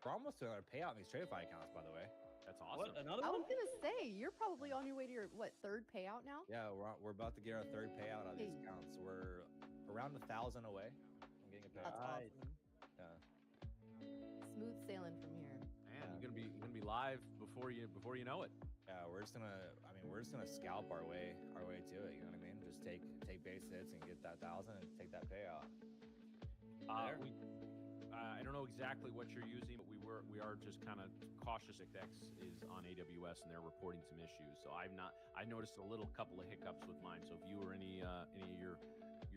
We're almost to another payout in these Tradovate accounts, by the way. That's awesome. What, another I one? was gonna say you're probably on your way to your third payout now. Yeah, we're about to get our third payout on these accounts. We're around 1,000 away from getting a payout. That's awesome. Yeah. Smooth sailing from here. Man, you're gonna be live before you know it. Yeah, we're just gonna scalp our way to it. You know what I mean? Just take base hits and get that 1,000 and take that payout. I don't know exactly what you're using, but we are just kind of cautious. X is on AWS and they're reporting some issues. So I noticed a couple of hiccups with mine. So if you or any of your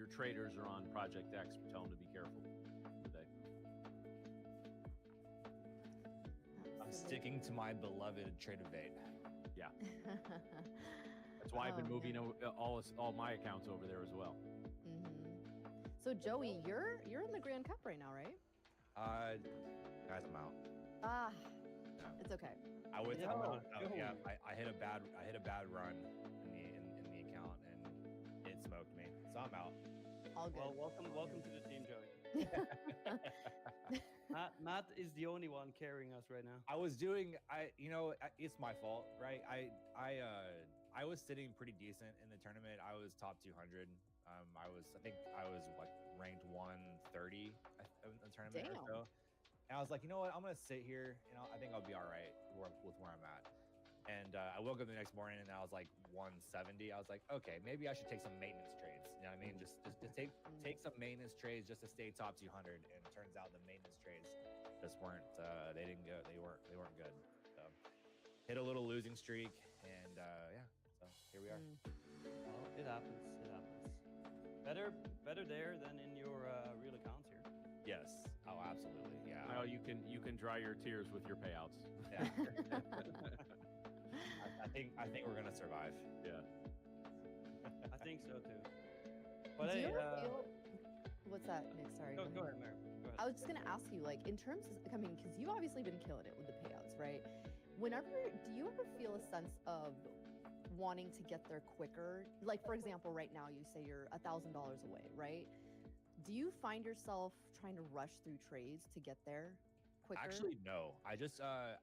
traders are on Project X, tell them to be careful today. I'm sticking to my beloved Tradovate. Yeah. That's why I've been moving all my accounts over there as well. So Joey, you're in the Grand Cup right now, right? Guys, I'm out. It's okay. I hit a bad run in the account and it smoked me, so I'm out. All good. Well, welcome to the team, Joey. Matt is the only one carrying us right now. It's my fault, right? I was sitting pretty decent in the tournament. I was top 200. I think I was like ranked 130 in the tournament. Damn. Or so. And I was like, you know what? I'm gonna sit here. I think I'll be all right with where I'm at. And I woke up the next morning and I was like 170. I was like, okay, maybe I should take some maintenance trades. You know what I mean? Just take some maintenance trades just to stay top 200. And it turns out the maintenance trades just weren't. They didn't go. They weren't good. So hit a little losing streak, and yeah. So here we are. Well, it happens. It happens. Better there than in your real accounts here. Yes. Oh, absolutely. Yeah. Well, you can dry your tears with your payouts. Yeah. I think we're gonna survive. Yeah. I think so too. But Do you hey, ever feel... What's that, Nick? Sorry. go ahead, Mary. Go ahead. I was just gonna ask you, like, in terms of, because you've obviously been killing it with the payouts, right? Do you ever feel a sense of wanting to get there quicker? Like, for example, right now you say you're $1,000 away, right? Do you find yourself trying to rush through trades to get there quicker? Actually, no. I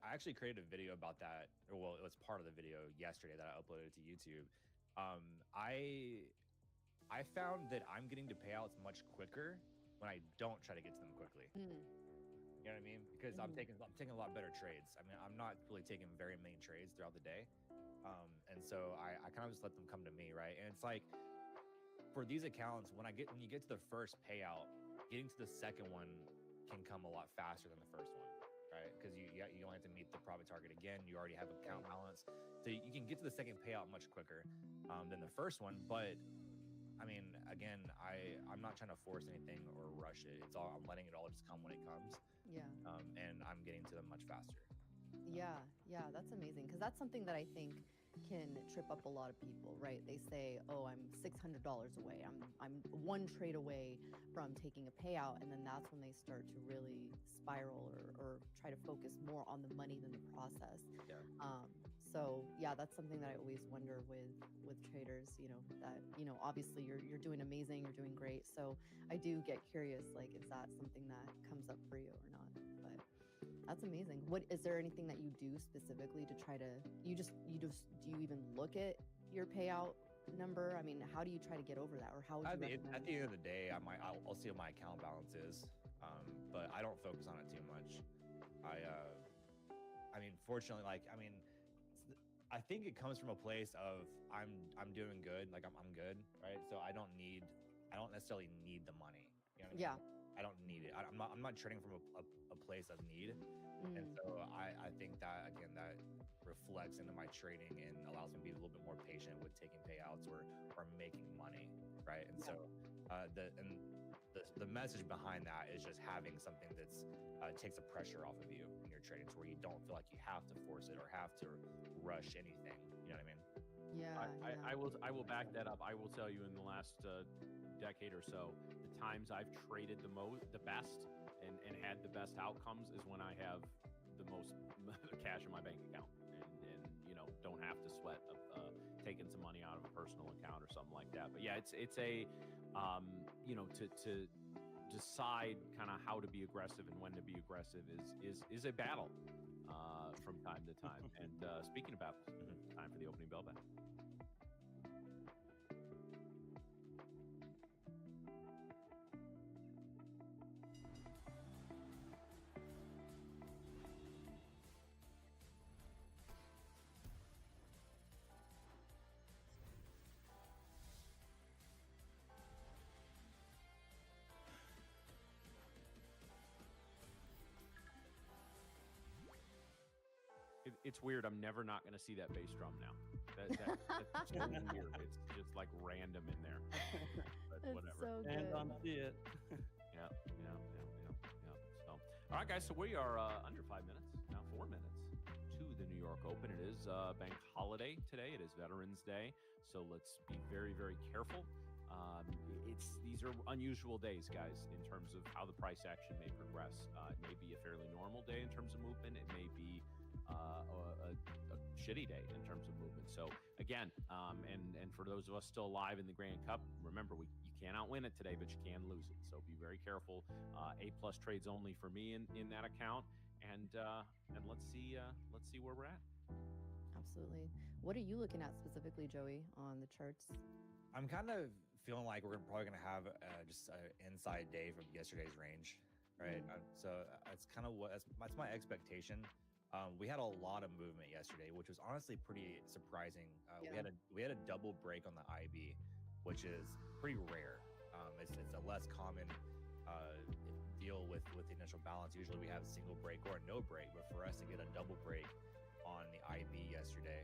actually created a video about that. Well, it was part of the video yesterday that I uploaded to YouTube. I found that I'm getting to payouts much quicker when I don't try to get to them quickly. You know what I mean? Because I'm taking a lot better trades. I mean, I'm not really taking very many trades throughout the day. And so I kind of just let them come to me, right? And it's like, for these accounts, when you get to the first payout, getting to the second one can come a lot faster than the first one, right? Because you only have to meet the profit target again. You already have account balance, so you can get to the second payout much quicker than the first one. But I mean, again, I'm not trying to force anything or rush it. I'm letting it all just come when it comes. Yeah. And I'm getting to them much faster. Yeah, that's amazing, because that's something that I think can trip up a lot of people, right? They say, oh, I'm $600 away. I'm one trade away from taking a payout. And then that's when they start to really spiral or try to focus more on the money than the process. Yeah. So yeah, that's something that I always wonder with traders, that, obviously you're doing amazing, you're doing great. So I do get curious, like, is that something that comes up for you or not? But that's amazing. Is there anything that you do specifically to try to, do you even look at your payout number? I mean, how do you try to get over that, or how would you recommend? At the end of the day, I'll see what my account balance is, but I don't focus on it too much. I mean, fortunately, I think it comes from a place of I'm doing good, like I'm good, right? So I don't necessarily need the money. You know what I mean? Yeah. I don't need it. I'm not trading from a place of need. And so I think that, again, that reflects into my trading and allows me to be a little bit more patient with taking payouts or making money, right? And so the message behind that is just having something that's takes the pressure off of you in your trading, to where you don't feel like you have to force it or have to rush anything. You know what I mean? Yeah. I will back that up. I will tell you, in the last decade or so, the times I've traded the best and had the best outcomes is when I have the most cash in my bank account and don't have to sweat taking some money out of a personal account or something like that. But yeah, it's a to decide kind of how to be aggressive and when to be aggressive is a battle from time to time. And speaking of battles, time for the opening bell back. It's weird. I'm never not going to see that bass drum now. That's so weird. It's just like random in there. But It's whatever. so And good. see it. Yeah. So, all right, guys. So we are under 5 minutes now, 4 minutes to the New York Open. It is bank holiday today. It is Veterans Day. So let's be very, very careful. These are unusual days, guys, in terms of how the price action may progress. It may be a fairly normal day in terms of movement. It may be a shitty day in terms of movement. So again, and for those of us still alive in the Grand Cup, remember you cannot win it today, but you can lose it. So be very careful. A+ trades only for me in that account, and let's see where we're at. Absolutely. What are you looking at specifically, Joey, on the charts? I'm kind of feeling like we're probably going to have just an inside day from yesterday's range, right? So that's kind of that's my expectation. We had a lot of movement yesterday, which was honestly pretty surprising. Yeah. We had a double break on the IB, which is pretty rare. It's a less common deal with the initial balance. Usually we have a single break or a no break, but for us to get a double break on the IB yesterday,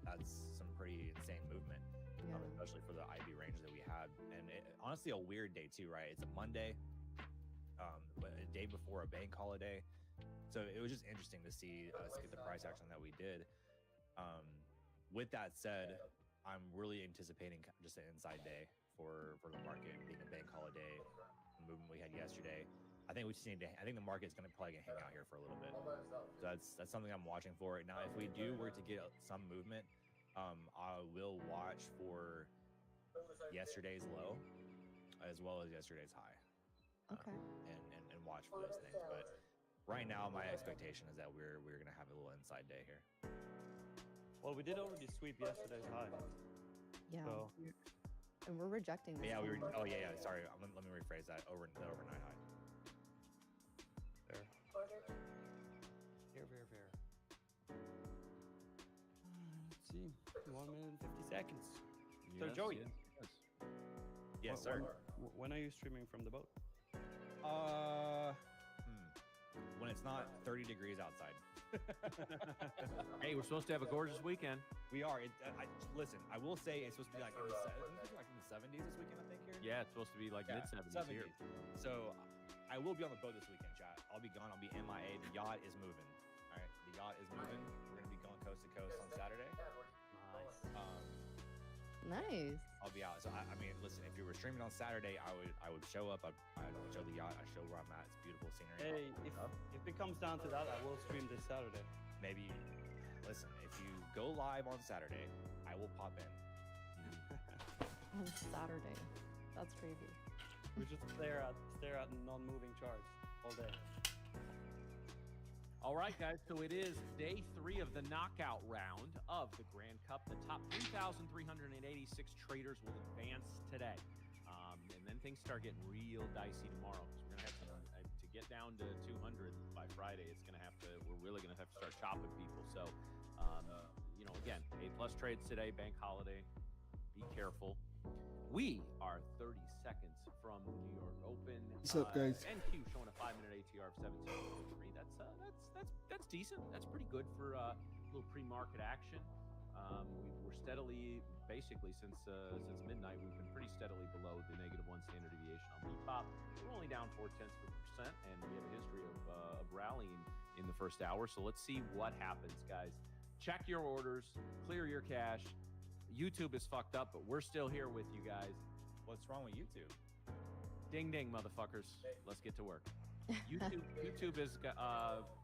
that's some pretty insane movement. Yeah. Especially for the IB range that we had. And honestly, a weird day too, right? It's a Monday, but a day before a bank holiday. So it was just interesting to see us get the price action that we did. With that said, I'm really anticipating just an inside day for the market, being a bank holiday, the movement we had yesterday. I think we just need to. I think the market's going to probably hang out here for a little bit. So that's something I'm watching for. Now, if we were to get some movement, I will watch for yesterday's low as well as yesterday's high. Okay. And watch for those things. But right now, my expectation is that we're going to have a little inside day here. Well, we did already sweep yesterday's high. Yeah. So- And we're rejecting this. Yeah, we were. one. Oh yeah. Sorry. Let me rephrase that. The overnight high. There. Here. Let's see. 1 minute and 50 seconds. So, Joey. Yes, sir. When are you streaming from the boat? When it's not 30 degrees outside. Hey, we're supposed to have a gorgeous weekend. We are. Listen, I will say it's supposed to be like in the 70s this weekend, I think, here. Yeah, it's supposed to be like mid-70s here. So I will be on the boat this weekend, chat. I'll be gone. I'll be MIA. The yacht is moving. All right, the yacht is moving. We're gonna be going coast to coast on Saturday. Nice. I'll be out. So I mean, listen, if you were streaming on Saturday, I would show up. I'd show the yacht. I show where I'm at. It's beautiful scenery. Hey, if it comes down to that, I will stream this Saturday. Maybe, listen, if you go live on Saturday, I will pop in. On Saturday. That's crazy. We just stare at non-moving charts all day. All right, guys, so it is day 3 of the knockout round of the Grand Cup. The top 3,386 traders will advance today. And then things start getting real dicey tomorrow because we're going to have to get down to 200 by Friday. We're really going to have to start chopping people. So, again, A+ trades today, bank holiday. Be careful. We are 30 seconds from the New York Open. What's up, guys? NQ showing a 5-minute ATR of 17.3. That's decent. That's pretty good for a little pre-market action. We're steadily, basically since midnight, we've been pretty steadily below the -1 standard deviation on VPOP. We're only down 0.4%, and we have a history of rallying in the first hour. So let's see what happens, guys. Check your orders, clear your cash. YouTube is fucked up, but we're still here with you guys. What's wrong with YouTube? Ding ding, motherfuckers. Let's get to work. YouTube is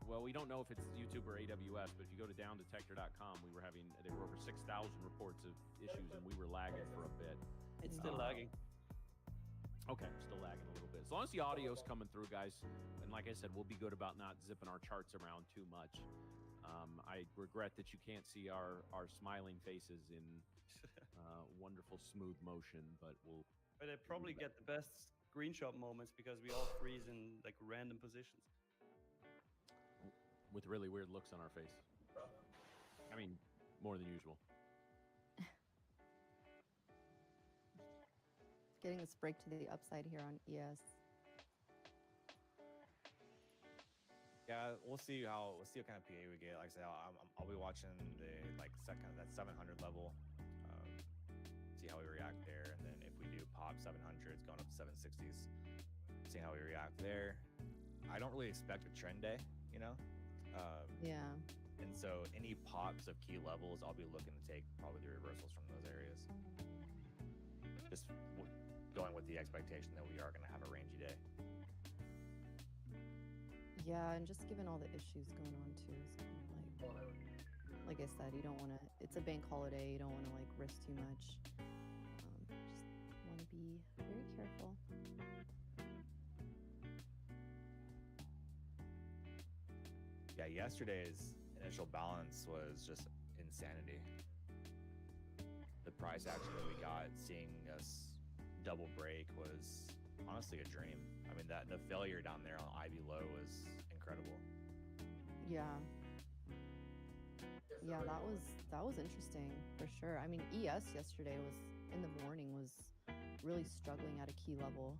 well, we don't know if it's YouTube or AWS, but if you go to downdetector.com, there were over 6,000 reports of issues, and we were lagging for a bit. It's still lagging. Okay, still lagging a little bit. As long as the audio's coming through, guys, and like I said, we'll be good about not zipping our charts around too much. I regret that you can't see our smiling faces in wonderful smooth motion, but we'll. But I probably get the best screenshot moments because we all freeze in like random positions. With really weird looks on our face. I mean, more than usual. Getting this break to the upside here on ES. Yeah, we'll see what kind of PA we get. Like I said, I'll be watching that 700 level, see how we react there, and then if we do pop 700s, going up to 760s, see how we react there. I don't really expect a trend day, you know. Yeah. And so any pops of key levels, I'll be looking to take probably the reversals from those areas. Just going with the expectation that we are going to have a rangy day. Yeah, and just given all the issues going on too, so like I said, you don't want to. It's a bank holiday. You don't want to like risk too much. Just want to be very careful. Yeah, yesterday's initial balance was just insanity. The price action that we got, seeing us double break, was honestly a dream. I mean, the failure down there on Ivy Low was incredible. Yeah. Yeah, that was interesting for sure. I mean, ES yesterday was in the morning was really struggling at a key level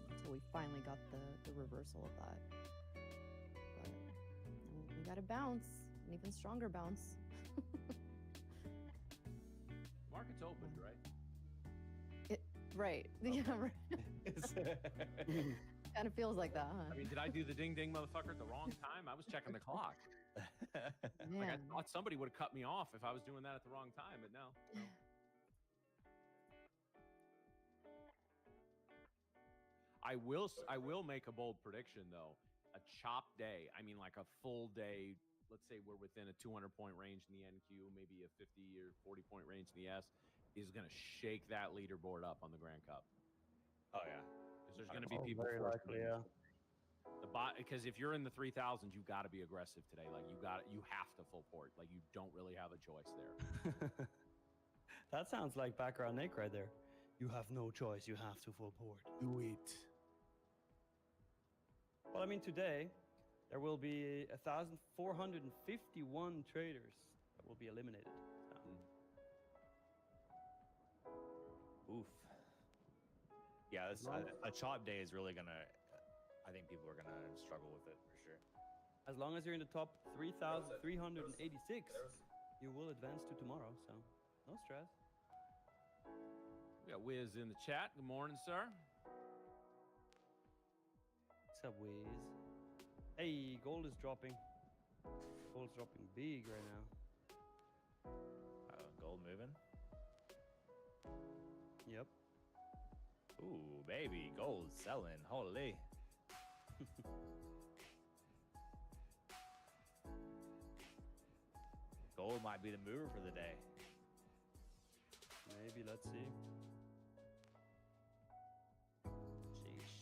until we finally got the reversal of that. But we got a bounce, an even stronger bounce. Market's open, right? Right. Okay. Yeah, right. Kind of feels like that, huh? I mean, did I do the ding ding motherfucker at the wrong time? I was checking the clock. Like, I thought somebody would have cut me off if I was doing that at the wrong time, but no. I will make a bold prediction though. A chop day. I mean, like a full day. Let's say we're within a 200-point range in the NQ, maybe a 50 or 40-point range in the S, is going to shake that leaderboard up on the Grand Cup. Oh yeah, because there's going to be people very likely, yeah. Because if you're in the 3000s, you got to be aggressive today. Like you have to full port. Like you don't really have a choice there. That sounds like background Nick right there. You have no choice. You have to full port. Do it. Well, I mean, today there will be 1,451 traders that will be eliminated. Oof. Yeah, a chop day is really gonna. I think people are gonna struggle with it for sure. As long as you're in the top 3,386, you will advance to tomorrow. So, no stress. We got Wiz in the chat. Good morning, sir. What's up, Wiz? Hey, gold is dropping. Gold's dropping big right now. Gold moving. Yep. Ooh, baby, gold selling. Holy. Gold might be the mover for the day. Maybe, let's see. Sheesh.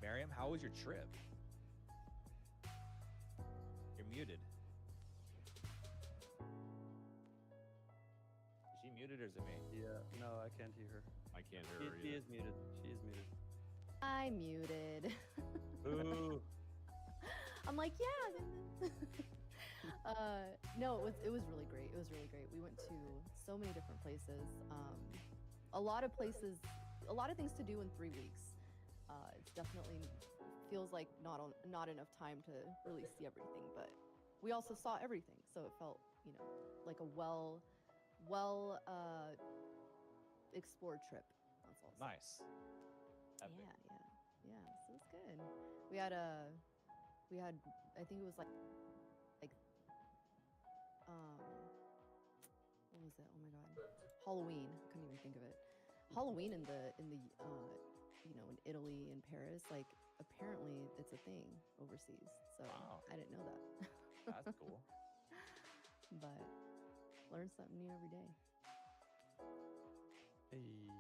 Miriam, how was your trip? You're muted. Is she muted or is it me? Yeah, no, I can't hear her. I can't hear her She either. is muted. She is muted. I muted. Ooh. I'm like, yeah. No, it was really great. It was really great. We went to so many different places. A lot of things to do in 3 weeks. It's definitely feels like not enough time to really see everything, but we also saw everything, so it felt, like a well explored trip. That's all. Nice. Epic. Yeah. So it was good. We had I think it was like what was it? Oh my god, Halloween. I couldn't even think of it. Halloween in the in Italy, in Paris, like apparently it's a thing overseas. So Wow. I didn't know that. That's cool. But learn something new every day. Hey.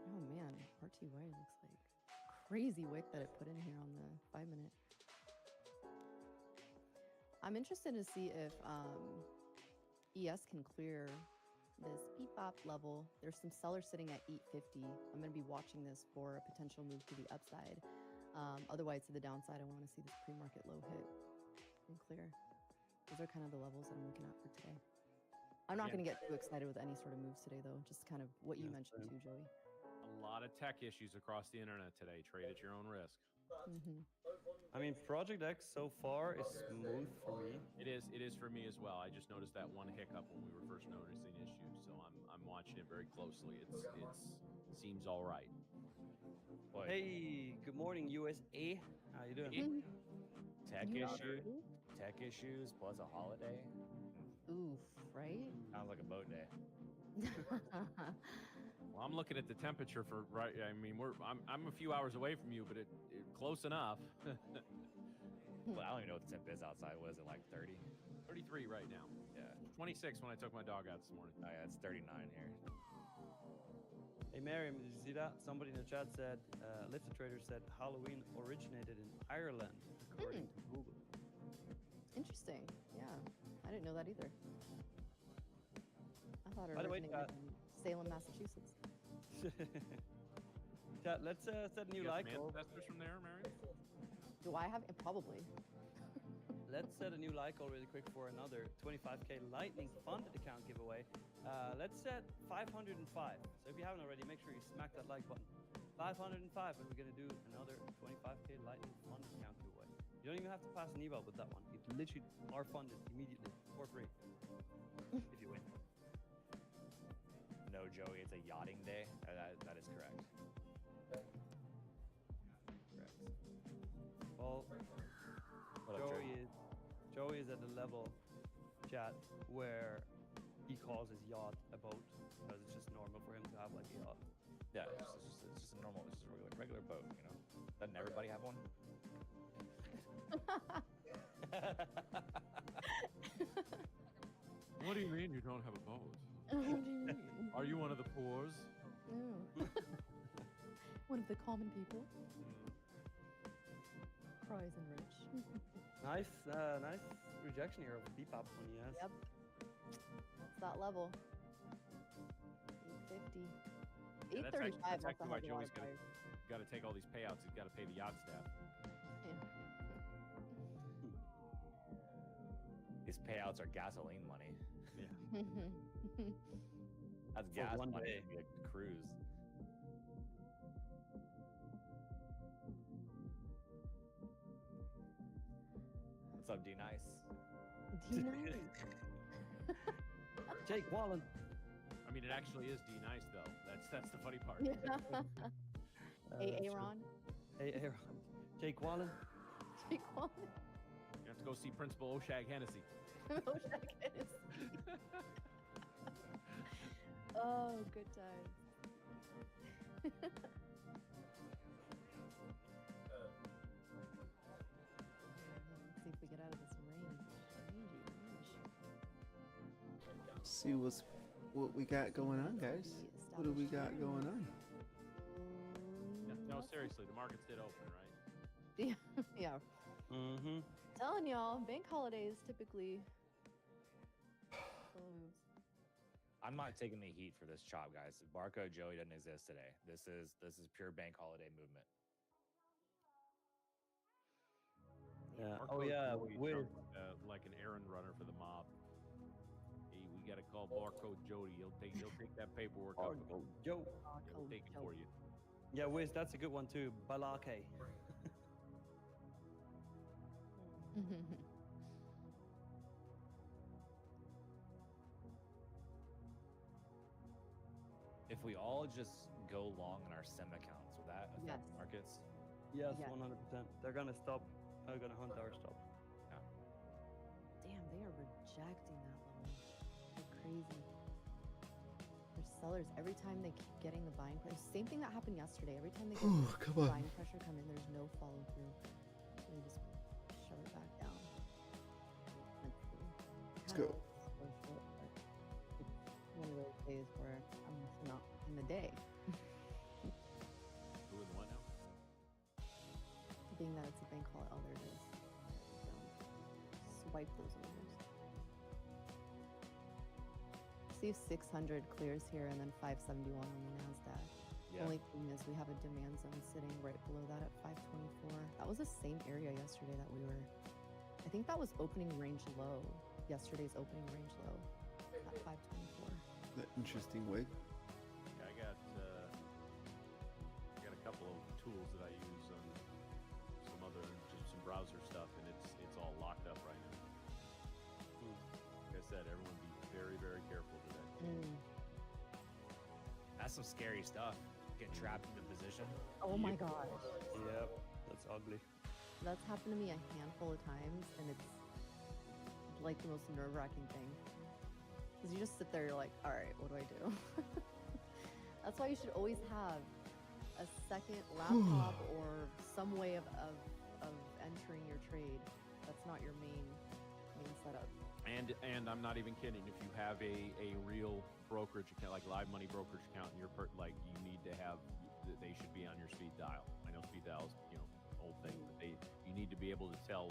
Oh man, RTY looks like crazy wick that it put in here on the 5-minute. I'm interested to see if ES can clear this beep bop level. There's some sellers sitting at 850. I'm going to be watching this for a potential move to the upside. Otherwise, to the downside, I want to see this pre-market low hit and clear. Those are kind of the levels that I'm looking at for today. I'm not going to get too excited with any sort of moves today, though. Just kind of what you mentioned too, Joey. A lot of tech issues across the internet today. Trade at your own risk. I mean, Project X so far is smooth for me. It is for me as well. I just noticed that one hiccup when we were first noticing issues, so I'm watching it very closely. It seems all right. Boy, Hey, good morning, USA. How you doing? tech You issues plus a holiday. Oof, right? Sounds like a boat day. Well, I'm looking at the temperature for right. I mean, I'm a few hours away from you, but it close enough. Well, I don't even know what the temp is outside. What is it, like 30? 33 right now. Yeah. 26 when I took my dog out this morning. Oh yeah, it's 39 here. Hey, Miriam, did you see that? Somebody in the chat said, Lifted Trader said Halloween originated in Ireland, according to Google. Interesting. Yeah, I didn't know that either. I thought it By the way, originated in Salem, Massachusetts. Chat, let's set a new You got like some goal. ancestors from there, Marion? Do I have it? Probably. Let's set a new like goal really quick for another 25K Lightning funded account giveaway. Let's set 505. So if you haven't already, make sure you smack that like button. 505, and we're gonna do another 25K Lightning funded account giveaway. You don't even have to pass an eval with that one. It literally are funded immediately for free if you win. No, Joey, it's a yachting day. That is correct. Correct. Well, What up, Joey is at the level, chat, where he calls his yacht a boat because it's just normal for him to have like a yacht. Yeah, it's just a normal, it's just a regular boat, you know. Doesn't everybody have one? What do you mean you don't have a boat? What do you mean? Are you one of the poors? No. One of the common people. Cries and rich. Nice rejection here of Bebop one, yes. Yep. That's that level. 850. Yeah, that's 835 that's also actually why has a lot Joey's of buyers. got to take all these payouts. He's got to pay the yacht staff. These payouts are gasoline money. Yeah. That's For gas one money day. to get a cruise. What's up, D Nice? D9. Jake Wallen. I mean, it actually is D nice though. That's the funny part. Hey, Aaron. Hey, Aaron. Jake Wallen. Jake Wallen. You have to go see Principal Oshag Hennessy. Oshag Hennessy. Oh, good times. Let's see if we get out of this range. See what we got going on, guys. What do we got going on? No, seriously, the markets did open, right? Yeah. Mm-hmm. Telling y'all, bank holidays typically slow moves. I'm not taking the heat for this chop, guys. Barco Joey doesn't exist today. This is pure bank holiday movement. Yeah. Marco Oh yeah. Joey Weird. jumped, like an errand runner for the mob. Hey, we gotta call Barcode Jody. He'll take that paperwork up. Joe. He'll take it for you. Yeah, Wiz, that's a good one too. Balake. If we all just go long in our SIM accounts, will that affect Yes. markets? Yes, Yeah. 100%. They're gonna stop. They're gonna hunt our stop. Damn, they are rejecting that level. They're crazy. They're sellers, every time they keep getting the buying pressure, same thing that happened yesterday. Every time they get Oh, the come on. buying pressure come in, there's no follow through. So they just shove it back down. Let's go. It's one of those days where I'm just not in the day. Doing what now? Being that it's a bank holiday, I'll there just swipe those orders. See if 600 clears here and then 571 on the NASDAQ. Yeah. Only thing is we have a demand zone sitting right below that at 524. That was the same area yesterday that we were, I think that was opening range low. Yesterday's opening range low at 524. That interesting wig. Yeah, I got a couple of tools that I use on some other, just some browser stuff, and it's all locked up right now. Like I said, everyone be very, very careful today. That's some scary stuff. Get trapped in the position. Oh my gosh. Yep, that's ugly. That's happened to me a handful of times, and it's like the most nerve-wracking thing. Because you just sit there, you're like, all right, what do I do? That's why you should always have a second laptop or some way of entering your trade. That's not your main setup. And I'm not even kidding. If you have a real brokerage account, like live money brokerage account, and like you need to have, they should be on your speed dial. I know speed dial is old thing, but you need to be able to tell.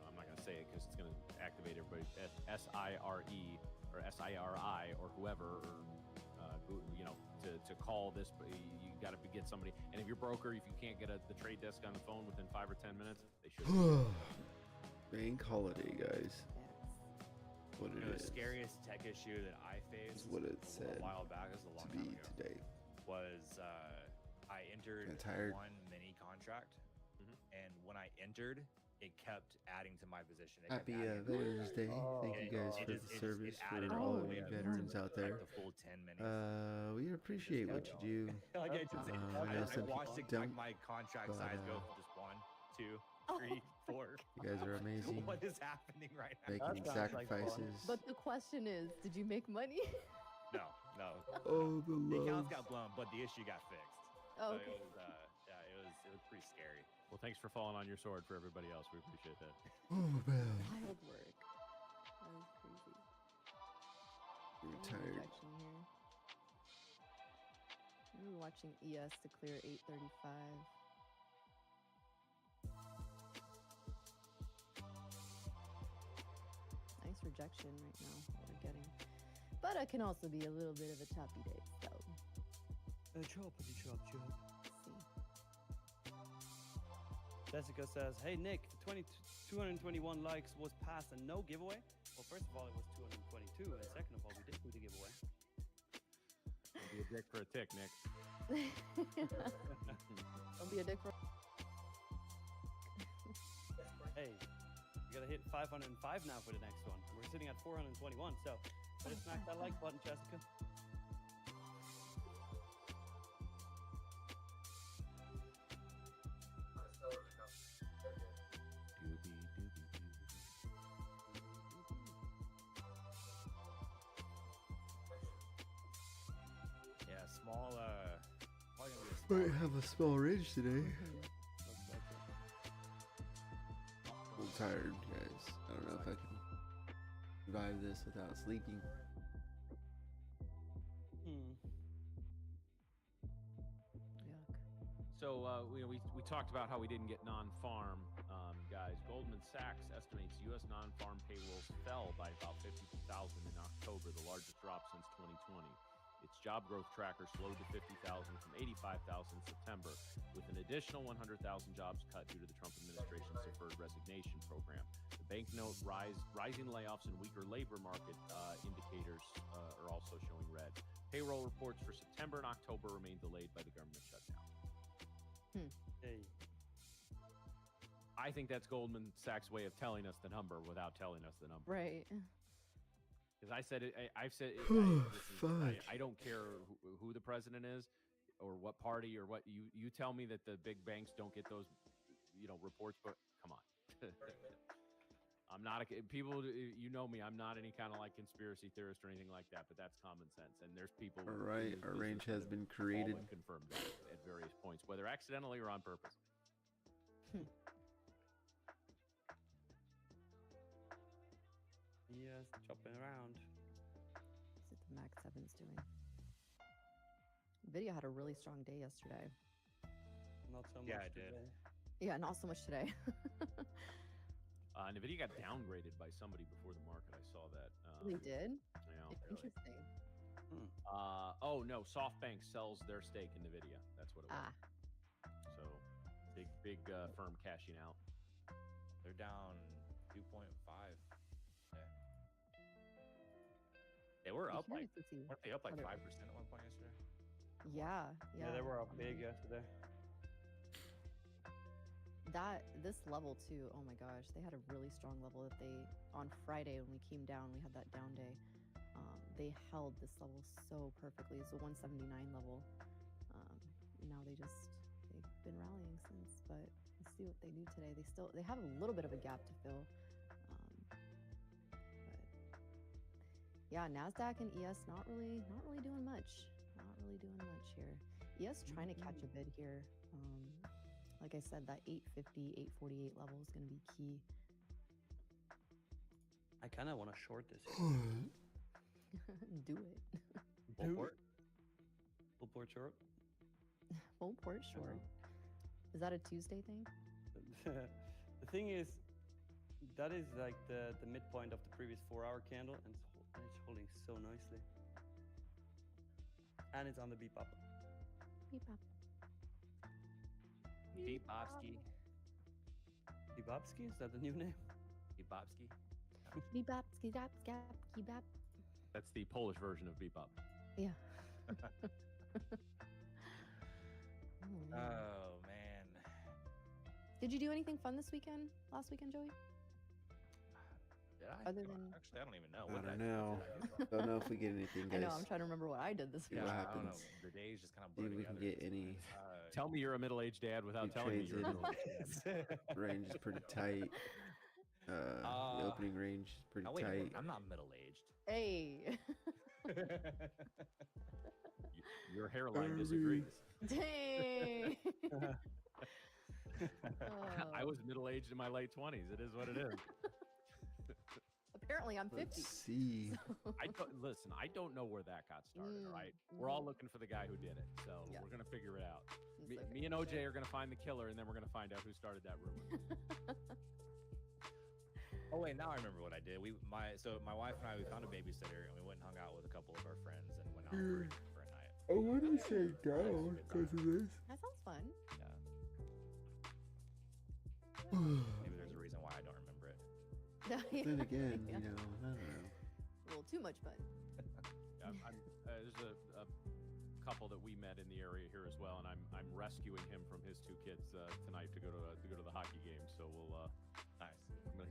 I'm not gonna say it because it's gonna activate everybody. SIRE or SIRI or whoever, or to call this. You got to get somebody. And if your broker, if you can't get the trade desk on the phone within 5 or 10 minutes, they should. Bank holiday, guys. What it The is. scariest tech issue that I faced What it said a while back, this is a long to time be ago, today. was I entered Kinda tired. one mini contract, and when I entered, it kept adding to my position. It kept Happy adding. Veterans Day. Thank you guys for the service for all of you veterans out there. Like the full 10 minutes. We appreciate what you do. Like I just, I know some I watched people don't, my contract but, size go from just 1, 2, 3, 4. You guys are amazing. What is happening right now? Making That sounds like fun. sacrifices. But the question is, did you make money? No. Oh, the The accounts love. got blown, but the issue got fixed. Oh, So okay. it was pretty scary. Well, thanks for falling on your sword for everybody else. We appreciate that. Oh, man. Wild work. That was crazy. We're Any tired. rejection here? We were watching ES to clear 835. Nice rejection right now that we're getting. But it can also be a little bit of a choppy day, so Chop. see. Jessica says, hey Nick, 221 likes was past and no giveaway. Well, first of all, it was 222, and second of all, we did do the giveaway. Don't be a dick for a tick, Nick. Don't be a dick for. Hey, we gotta hit 505 now for the next one. We're sitting at 421, so better smack that like button, Jessica. Yeah, small. Probably gonna be a small Might have a small ridge today. Looks like it. I'm tired, guys. I don't know if I can survive this without sleeping. Yuck. So we talked about how we didn't get non-farm guys. Goldman Sachs estimates U.S. non-farm payrolls fell by about 50,000 in October, the largest drop since 2020. Its job growth tracker slowed to 50,000 from 85,000 in September, with an additional 100,000 jobs cut due to the Trump administration's deferred resignation program. The banknote rising layoffs and weaker labor market indicators are also showing red. Payroll reports for September and October remain delayed by the government shutdown. Hey. I think that's Goldman Sachs' way of telling us the number without telling us the number. Right. Because I said it. I've said it. Fuck. I don't care who the president is, or what party, or what you tell me that the big banks don't get those, reports. But come on. I'm not people. You know me. I'm not any kind of like conspiracy theorist or anything like that. But that's common sense. And there's people. All right, our range has been created. Confirmed that at various points, whether accidentally or on purpose. Yes, chopping around. What's it the Max 7's doing? Nvidia had a really strong day yesterday. Not so much Yeah, it did. today. Yeah, not so much today. Nvidia got downgraded by somebody before the market. I saw that. They did? Yeah. Interesting. Oh no, SoftBank sells their stake in Nvidia. That's what it was. So big firm cashing out. They're down 2.5. They were up like, weren't they up like 5% at one point yesterday? Yeah. Yeah, they were up big yesterday. This level too, oh my gosh, they had a really strong level that they, on Friday when we came down, we had that down day, they held this level so perfectly. It's a 179 level. Now they've been rallying since, but let's see what they do today. They have a little bit of a gap to fill. But yeah, NASDAQ and ES not really doing much. Not really doing much here. ES trying to catch a bid here. Like I said, that 850, 848 level is going to be key. I kind of want to short this. Do it. Bullport? Bullport short? Bullport short. Is that a Tuesday thing? The thing is, that is like the midpoint of the previous 4-hour candle, and it's holding so nicely. And it's on the beep up. Beep up. Beepopsky. Beepopsky? Is that the new name? Beepopsky. Beep up, ski dap, gap, keep up. That's the Polish version of Bebop. Yeah. Oh man. Did you do anything fun this weekend? Last weekend, Joey? Did I? Other than- Actually, I don't even know. I What don't did know. Don't know if we get anything, I guys. know. I'm trying to remember what I did this See weekend. what I don't know. happens. The days just kind of See blur if we can together. get any. Tell me you're a middle-aged dad without Keep telling me you're a trades in. middle-aged dad. Range is pretty tight. The opening range is pretty Oh, wait, tight. I'm not middle-aged. Hey. Your hairline disagrees. Dang. I was middle-aged in my late 20s. It is what it is. Apparently, I'm 50. Let's see. Listen, I don't know where that got started, right? We're all looking for the guy who did it, so Yeah. we're going to figure it out. It's okay. Me and OJ are going to find the killer, and then we're going to find out who started that rumor. Oh wait, now I remember what I did. My wife and I, we found a babysitter and we went and hung out with a couple of our friends and went out for a night. I wouldn't say down because of this. That sounds fun. Yeah. Maybe there's a reason why I don't remember it. Then again, Yeah. you know, I don't know. A little too much fun. There's a couple that we met in the area here as well, and I'm rescuing him from his two kids tonight to go to the hockey game. So we'll Nice. I'm gonna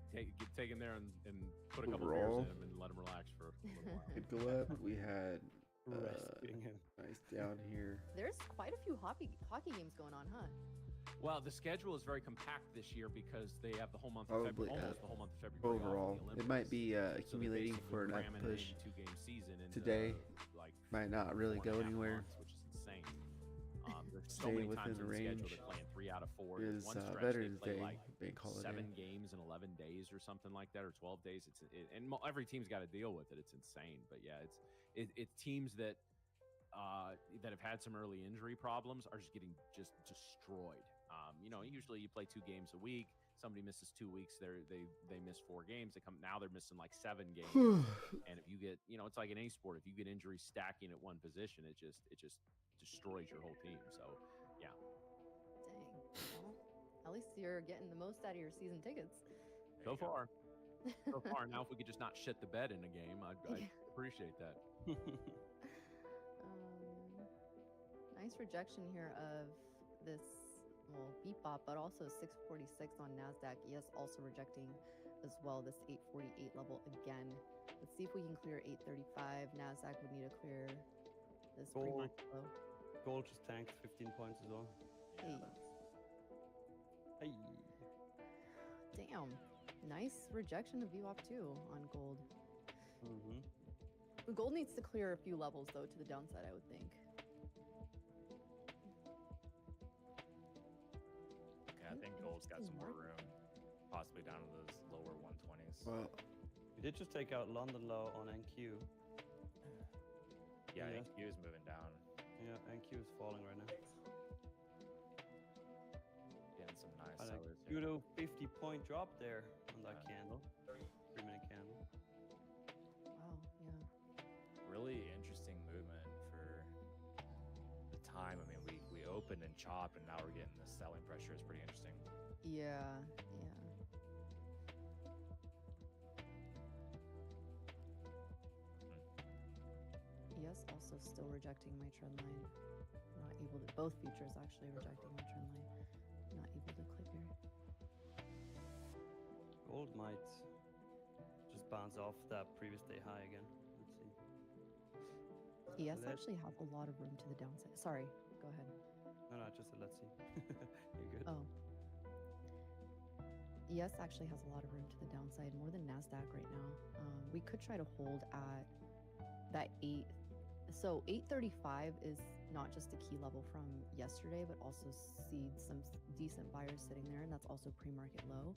take him there and put a couple Overall, beers in him and let him relax for a little while. Good go up. We had Rescuing him. nice down here. There's quite a few hockey games going on, huh? Well, the schedule is very compact this year because they have the whole month Probably, of February, almost the whole month of February. Overall, off with the it might be Olympics. So they're accumulating basically for an up cramming push. a 2-game season into, Today like might not really 4.5 go anywhere. months, which is insane. There's so Stay many within times the in the schedule range. they're playing 3 out of 4. Is One stretch Veterans they play Day, like bank holiday. 7 games in 11 days or something like that, or 12 days. Every team's got to deal with it. It's insane. But yeah, it's teams that have had some early injury problems are just getting destroyed. Usually you play 2 games a week. Somebody misses 2 weeks, they miss 4 games. They're missing like 7 games. And if you get, it's like in any sport, if you get injuries stacking at one position, it just destroys your whole team. So yeah. Dang. Well, at least you're getting the most out of your season tickets. So far. Now if we could just not shit the bed in a game, I'd appreciate that. Nice rejection here of this, Bebop, but also 646 on NASDAQ. ES also rejecting as well this 848 level again. Let's see if we can clear 835. NASDAQ would need to clear this pretty much low. Gold just tanked 15 points as well. Hey. Hey. Damn. Nice rejection of VWAP too on gold. Mm-hmm. The gold needs to clear a few levels though to the downside, I would think. Yeah, I think gold's got some more room, possibly down to those lower 120s. Well, We did just take out London low on NQ. Yeah, yeah. NQ is moving down, Yeah, NQ is falling right now. getting some nice And a sellers good here. old 50-point drop there on that candle. 3-minute candle. Wow, yeah. Really interesting movement for the time. I mean, we opened and chopped, and now we're getting the selling pressure. It's pretty interesting. Yeah, yeah. Yes, also still rejecting my trend line. Not able to, both futures actually rejecting my trend line. Not able to clear. Gold might just bounce off that previous day high again. Let's see. ES Let's- actually have a lot of room to the downside. Sorry, go ahead. No, just said let's see. You're good. Oh. ES actually has a lot of room to the downside, more than NASDAQ right now. We could try to hold at that 8. So 835 is not just a key level from yesterday, but also seed some decent buyers sitting there, and that's also pre-market low.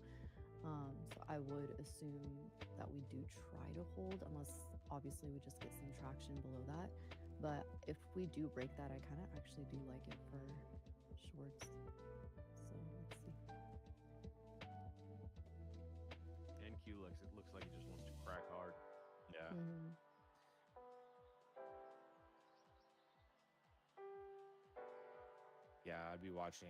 So I would assume that we do try to hold, unless obviously we just get some traction below that. But if we do break that, I kind of actually do like it for shorts. So let's see. NQ looks like it just wants to crack hard. Yeah. Mhm. Yeah, I'd be watching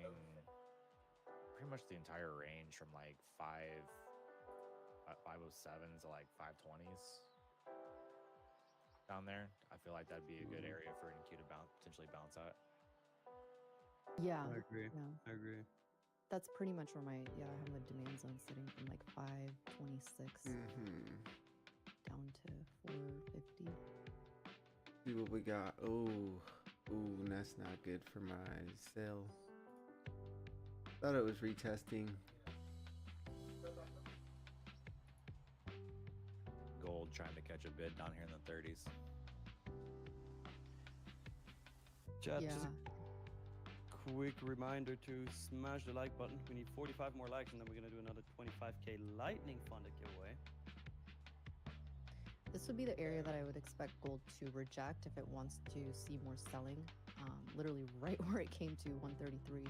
pretty much the entire range from like 507s to like 520s down there. I feel like that'd be a good area for NQ to potentially bounce at. Yeah, I agree. yeah. I agree. That's pretty much where I have the demand zone sitting from like 526 mm-hmm. down to 450. See what we got. Oh, that's not good for my sell. Thought it was retesting. Gold trying to catch a bid down here in the 30s. Chat, Yeah. just a quick reminder to smash the like button. We need 45 more likes, and then we're going to do another 25K lightning funded giveaway. This would be the area that I would expect gold to reject if it wants to see more selling. Literally right where it came to 133.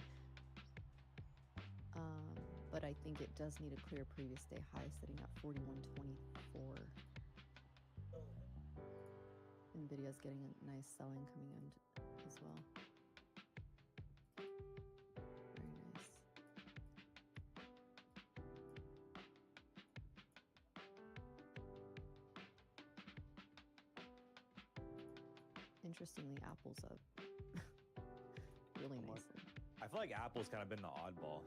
But I think it does need a clear previous day high sitting at 4124. Nvidia's getting a nice selling coming in as well. Very nice. Interestingly, Apple's up really How much? nicely. I feel like Apple's kind of been the oddball.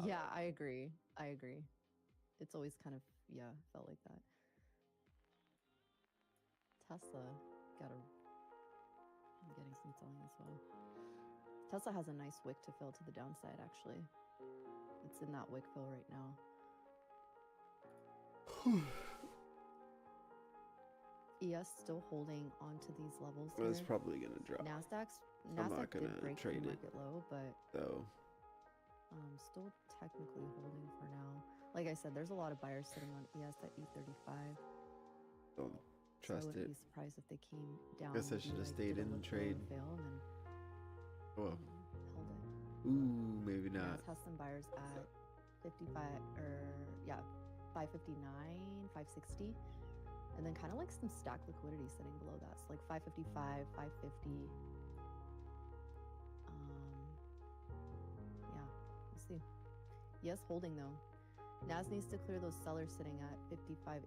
Yeah, I agree. I agree. It's always kind of, felt like that. Tesla I'm getting some selling as well. Tesla has a nice wick to fill to the downside, actually. It's in that wick fill right now. ES still holding onto these levels here. It's probably gonna drop. NASDAQ not did gonna break trade it. market low, but So still technically holding for now. Like I said, there's a lot of buyers sitting on ES at 835. don't So I trust wouldn't it. be surprised if they came down. Guess I and, should've like, stayed did a in look trade. low and fail and then Well, held it. ooh, maybe not. ES has some buyers at 55 559, 560, and then kind of like some stack liquidity sitting below that. So like 555, 550. Yeah, we'll see. Yes, holding though. Nas needs to clear those sellers sitting at 55.89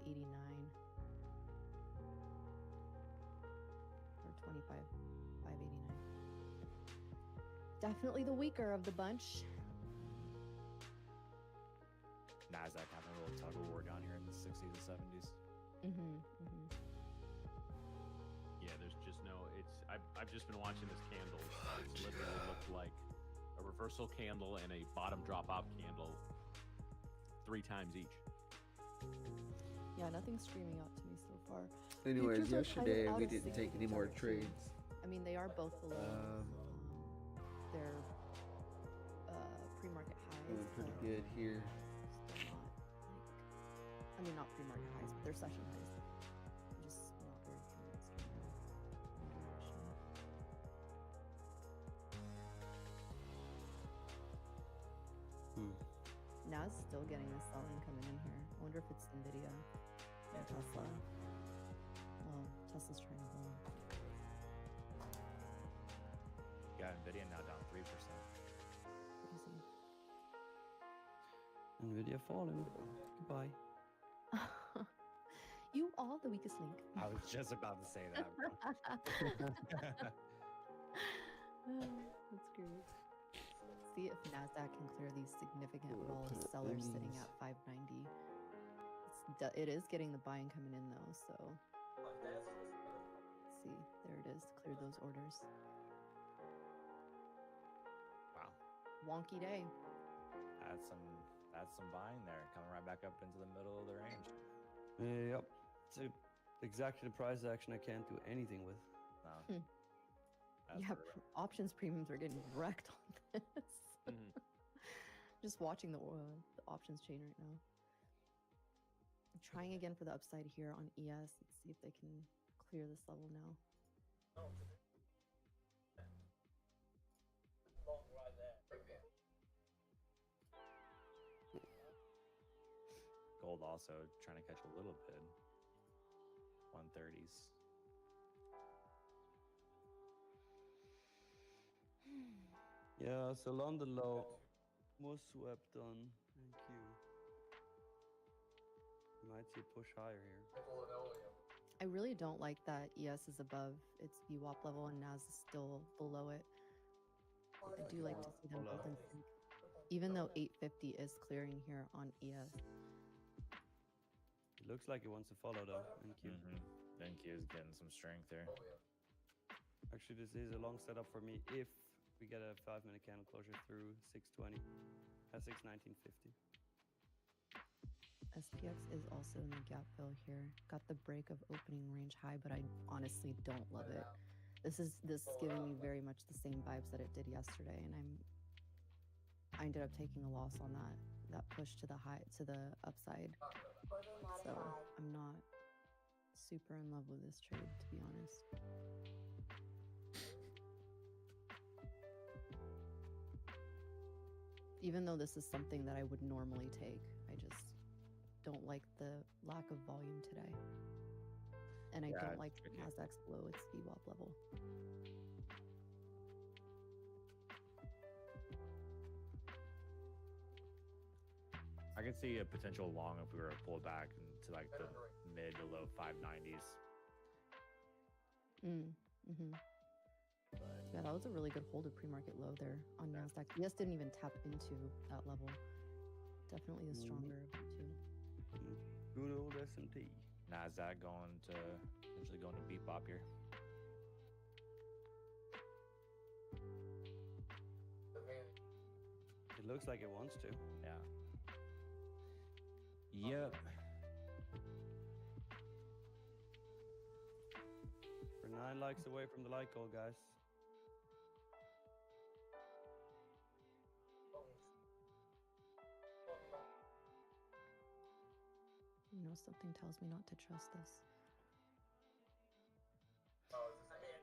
or 25.589. Definitely the weaker of the bunch. NASDAQ having a little tug of war down here in the 60s and 70s. Yeah, there's just no. I've just been watching this candle. It's literally looked like a reversal candle and a bottom dropout candle 3 times each. Yeah, nothing's screaming out to me so far. Anyways, Futures are kind of yesterday out we of didn't sync take with any each more other, too. trades. I mean, they are both below their pre-market highs. Doing pretty but good here. Still not like, I mean, not pre-market highs, but their session highs. I'm just not very convinced right now. Direction. Now it's still getting the selling coming in here. I wonder if it's Nvidia and Tesla. Well, Tesla's trying to hold. Got Nvidia now down 3%. Crazy. Nvidia falling. Goodbye. You are the weakest link. I was just about to say that, bro. That's great. See if Nasdaq can clear these significant Put vol it sellers in sitting these. at 590. It is getting the buying coming in though, so let's see, there it is. Clear those orders. Wow. Wonky day. That's some buying there. Coming right back up into the middle of the range. Yep. So exactly the price action I can't do anything with. No. That's Yeah, brutal. options premiums are getting wrecked on this. Mhm. Just watching the options chain right now. I'm trying again for the upside here on ES. Let's see if they can clear this level now. Gold also trying to catch a little bid. 130s. Yeah, so London low was swept on. Thank you. You might see a push higher here. I really don't like that ES is above its VWAP level and NAS is still below it. I do like to see them both in sync. Even though 850 is clearing here on ES. It looks like it wants to follow though. Thank you. Thank you is getting some strength there. Actually, this is a long setup for me if we get a 5-minute candle closure through 620 at 619.50. SPX is also in the gap fill here. Got the break of opening range high, but I honestly don't love it. This is giving me very much the same vibes that it did yesterday, and I ended up taking a loss on that push to the upside. So I'm not super in love with this trade, to be honest. Even though this is something that I would normally take, I just don't like the lack of volume today. And I Yeah, don't it's like tricky. Nasdaq's below its VWAP level. I could see a potential long if we were to pull back into like the mid to low 590s. Yeah, that was a really good hold of pre-market low there on Nasdaq. ES didn't even tap into that level. Definitely the stronger of the two. Good old S&P. Nasdaq going to potentially going to Bebop here. It looks like it wants to. Yeah. Yep. We're 9 likes away from the like goal, guys. You know, something tells me not to trust this.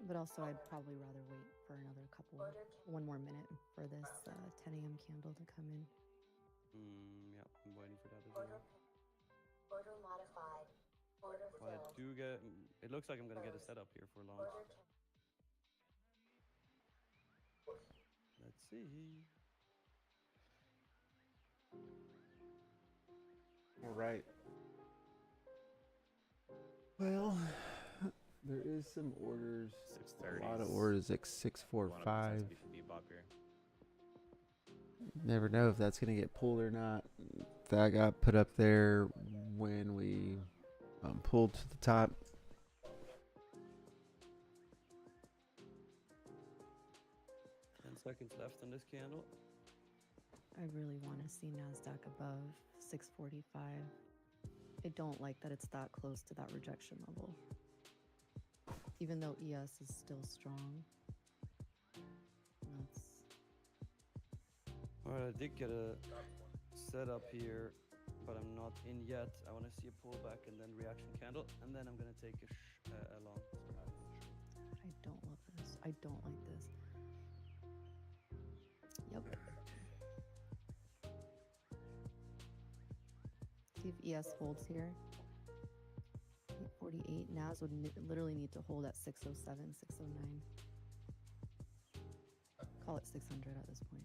But also, I'd probably rather wait for one more minute for this 10 a.m. candle to come in. Yeah, I'm waiting for that as well. Well, I do get. It looks like I'm gonna get a setup here for launch. Let's see. All right. Well, there is some orders. 630s. A lot of orders like 645. Bebop here. Never know if that's gonna get pulled or not. That got put up there when we pulled to the top. Seconds left on this candle. I really want to see Nasdaq above 645. I don't like that it's that close to that rejection level. Even though ES is still strong. That's... All right, I did get a setup here, but I'm not in yet. I want to see a pullback and then reaction candle, and then I'm gonna take a long. I don't love this. I don't like this. Yep. See if ES holds here. 848. NAS would literally need to hold at 607, 609. Call it 600 at this point.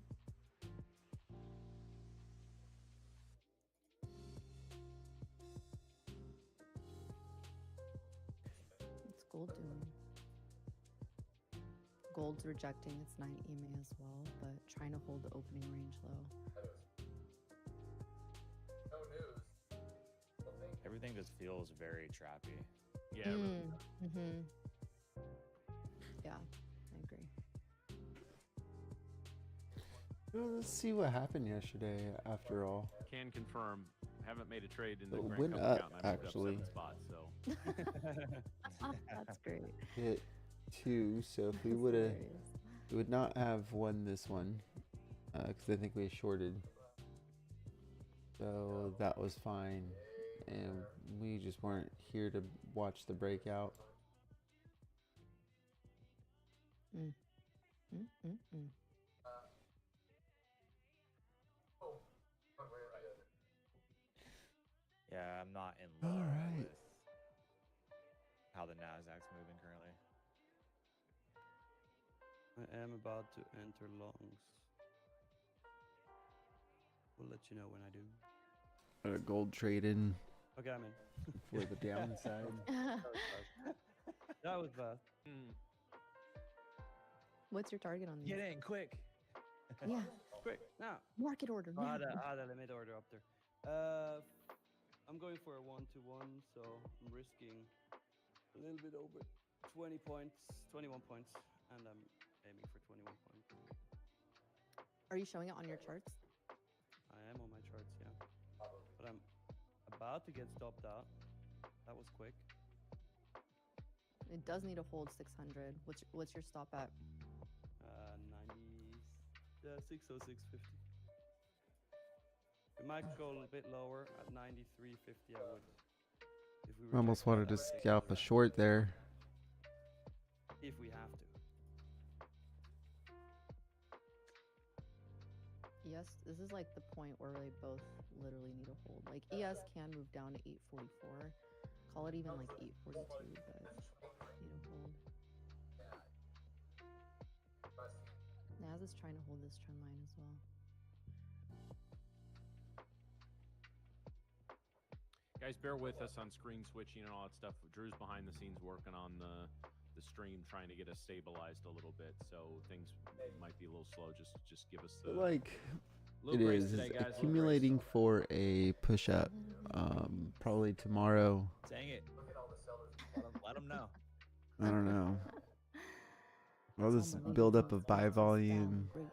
What's gold doing? Gold's rejecting its 9 EMA as well, but trying to hold the opening range low. Everything just feels very trappy. Yeah. Yeah, I agree. Well, let's see what happened yesterday. After all, Can confirm. Haven't made a trade in the It Grand went Cup up, account, and I moved actually. up 7 spots. So That's great. hit 2. So if we That's would have, hilarious. we would not have won this one because I think we shorted. So that was fine, and we just weren't here to watch the breakout. Mm. Mm, mm, mm. Yeah, I'm not in All love right. with how the Nasdaq's moving currently. I am about to enter longs. We'll let you know when I do. Gold trading Okay, I'm in. for the downside. That was bad. What's your target on these? Get in quick. Yeah, Quick, now. market order. I Now. had a limit order up there. I'm going for a 1-to-1, so I'm risking a little bit over 20 points, 21 points, and I'm aiming for 21 points. Are you showing it on your charts? I am on my charts, yeah. But I'm about to get stopped out. That was quick. It does need to hold 600. What's your stop at? 606.50. We might go a little bit lower at 93.50. I would. If we Almost reject wanted that, to I would take scalp a that short there. if we have to. Yes, this is like the point where they both literally need to hold. Like ES can move down to 844. Call it even like 842, but need to hold. Naz is trying to hold this trend line as well. guys, bear with us on screen switching and all that stuff. Drew's behind the scenes working on the stream, trying to get us stabilized a little bit. So things might be a little slow. Just give us the Like little it grace is today, guys. Little accumulating for a push up. Probably tomorrow. Dang it. Let them know. I don't know. All That's this all my build up ladies of buy want is volume. race.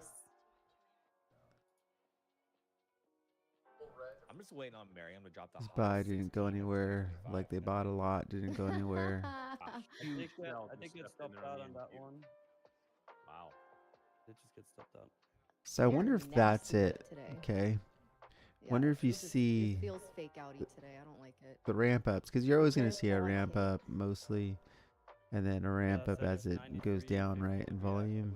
I'm just waiting on Miriam to drop the This hot buy didn't go 16 of anywhere. 25. Like they bought a lot, didn't go anywhere. I did sell get just stepped in stopped there on out the on that NQ. one. Wow. Did just get stopped out. So I You're wonder if that's nasty it. today. Okay. Yeah, Wonder if you it just- see It feels fake outy today. I don't like it. the ramp ups, because you're always going to Very see a flaky. ramp up mostly, and then a ramp up as it goes down, right, in volume.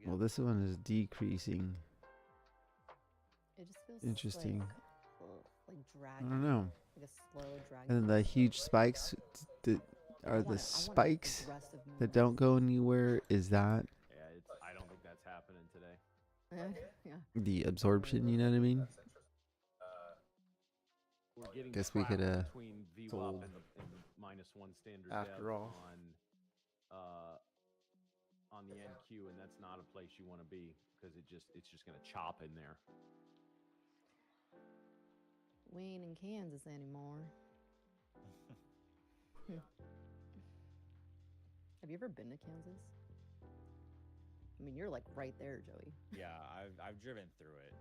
Well, this one is decreasing. It just feels Interesting. like I dragging. don't know. Like a slow dragging. And then the huge spikes that I are want the a spikes aggressive that movement. don't go anywhere. Is that Yeah, I don't think that's happening today. Yeah. the absorption? You know what I mean? We're getting Guess we trapped coulda between VWAP sold and the -1 standard after dev all. on the NQ, and that's not a place you want to be because it's just going to chop in there. We ain't in Kansas anymore. Have you ever been to Kansas? I mean, you're like right there, Joey. Yeah, I've driven through it.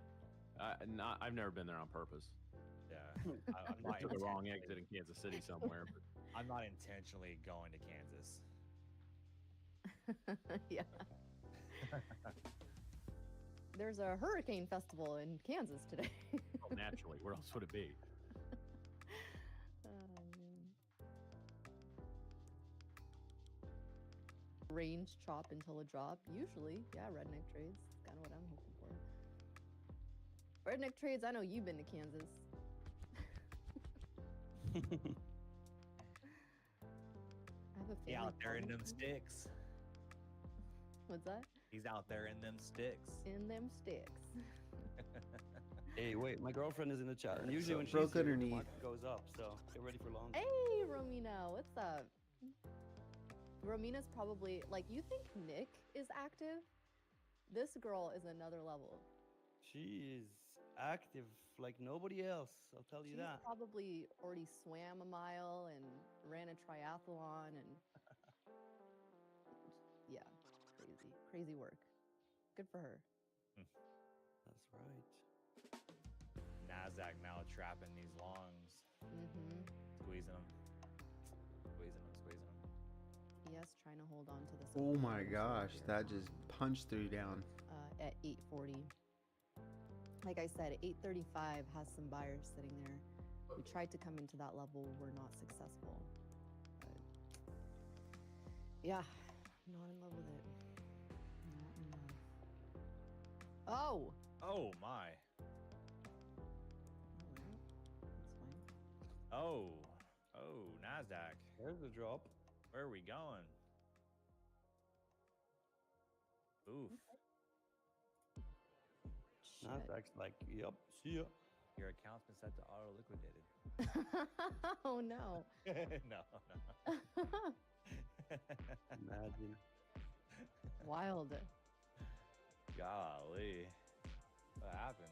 I've never been there on purpose. Yeah, I'm not Took a wrong intentionally- exit in Kansas City somewhere. But I'm not intentionally going to Kansas. Yeah. There's a hurricane festival in Kansas today. well, naturally, where else would it be? Oh, man. Range chop until a drop. Usually, yeah, redneck trades. That's kind of what I'm hoping for. Redneck trades, I know you've been to Kansas. I have a He family out there in farm them in- sticks. What's that? He's out there in them sticks. In them sticks. Hey, wait, my girlfriend is in the chat, and usually So when she's broke here, the underneath. market goes up. So get ready for long. Hey, Romina, what's up? Romina's probably like, you think Nick is active? This girl is another level. She is active like nobody else. I'll tell you She's that. probably already swam a mile and ran a triathlon and yeah, crazy work. Good for her. That's right. Nasdaq now trapping these longs, Mm-hmm. squeezing them. Yes, trying to hold on to this. Oh my here gosh, that just punched through down. at 840. Like I said, 835 has some buyers sitting there. We tried to come into that level, we're not successful. But yeah, not in love with it. Not in love. Oh! Oh my. Alright, that's fine. Oh. Nasdaq. There's the drop. Where are we going? Oof. Shit. Nasdaq's like, yep, see ya. Your account's been set to auto liquidated. Oh no. No. Imagine. Wild. Golly. What happened?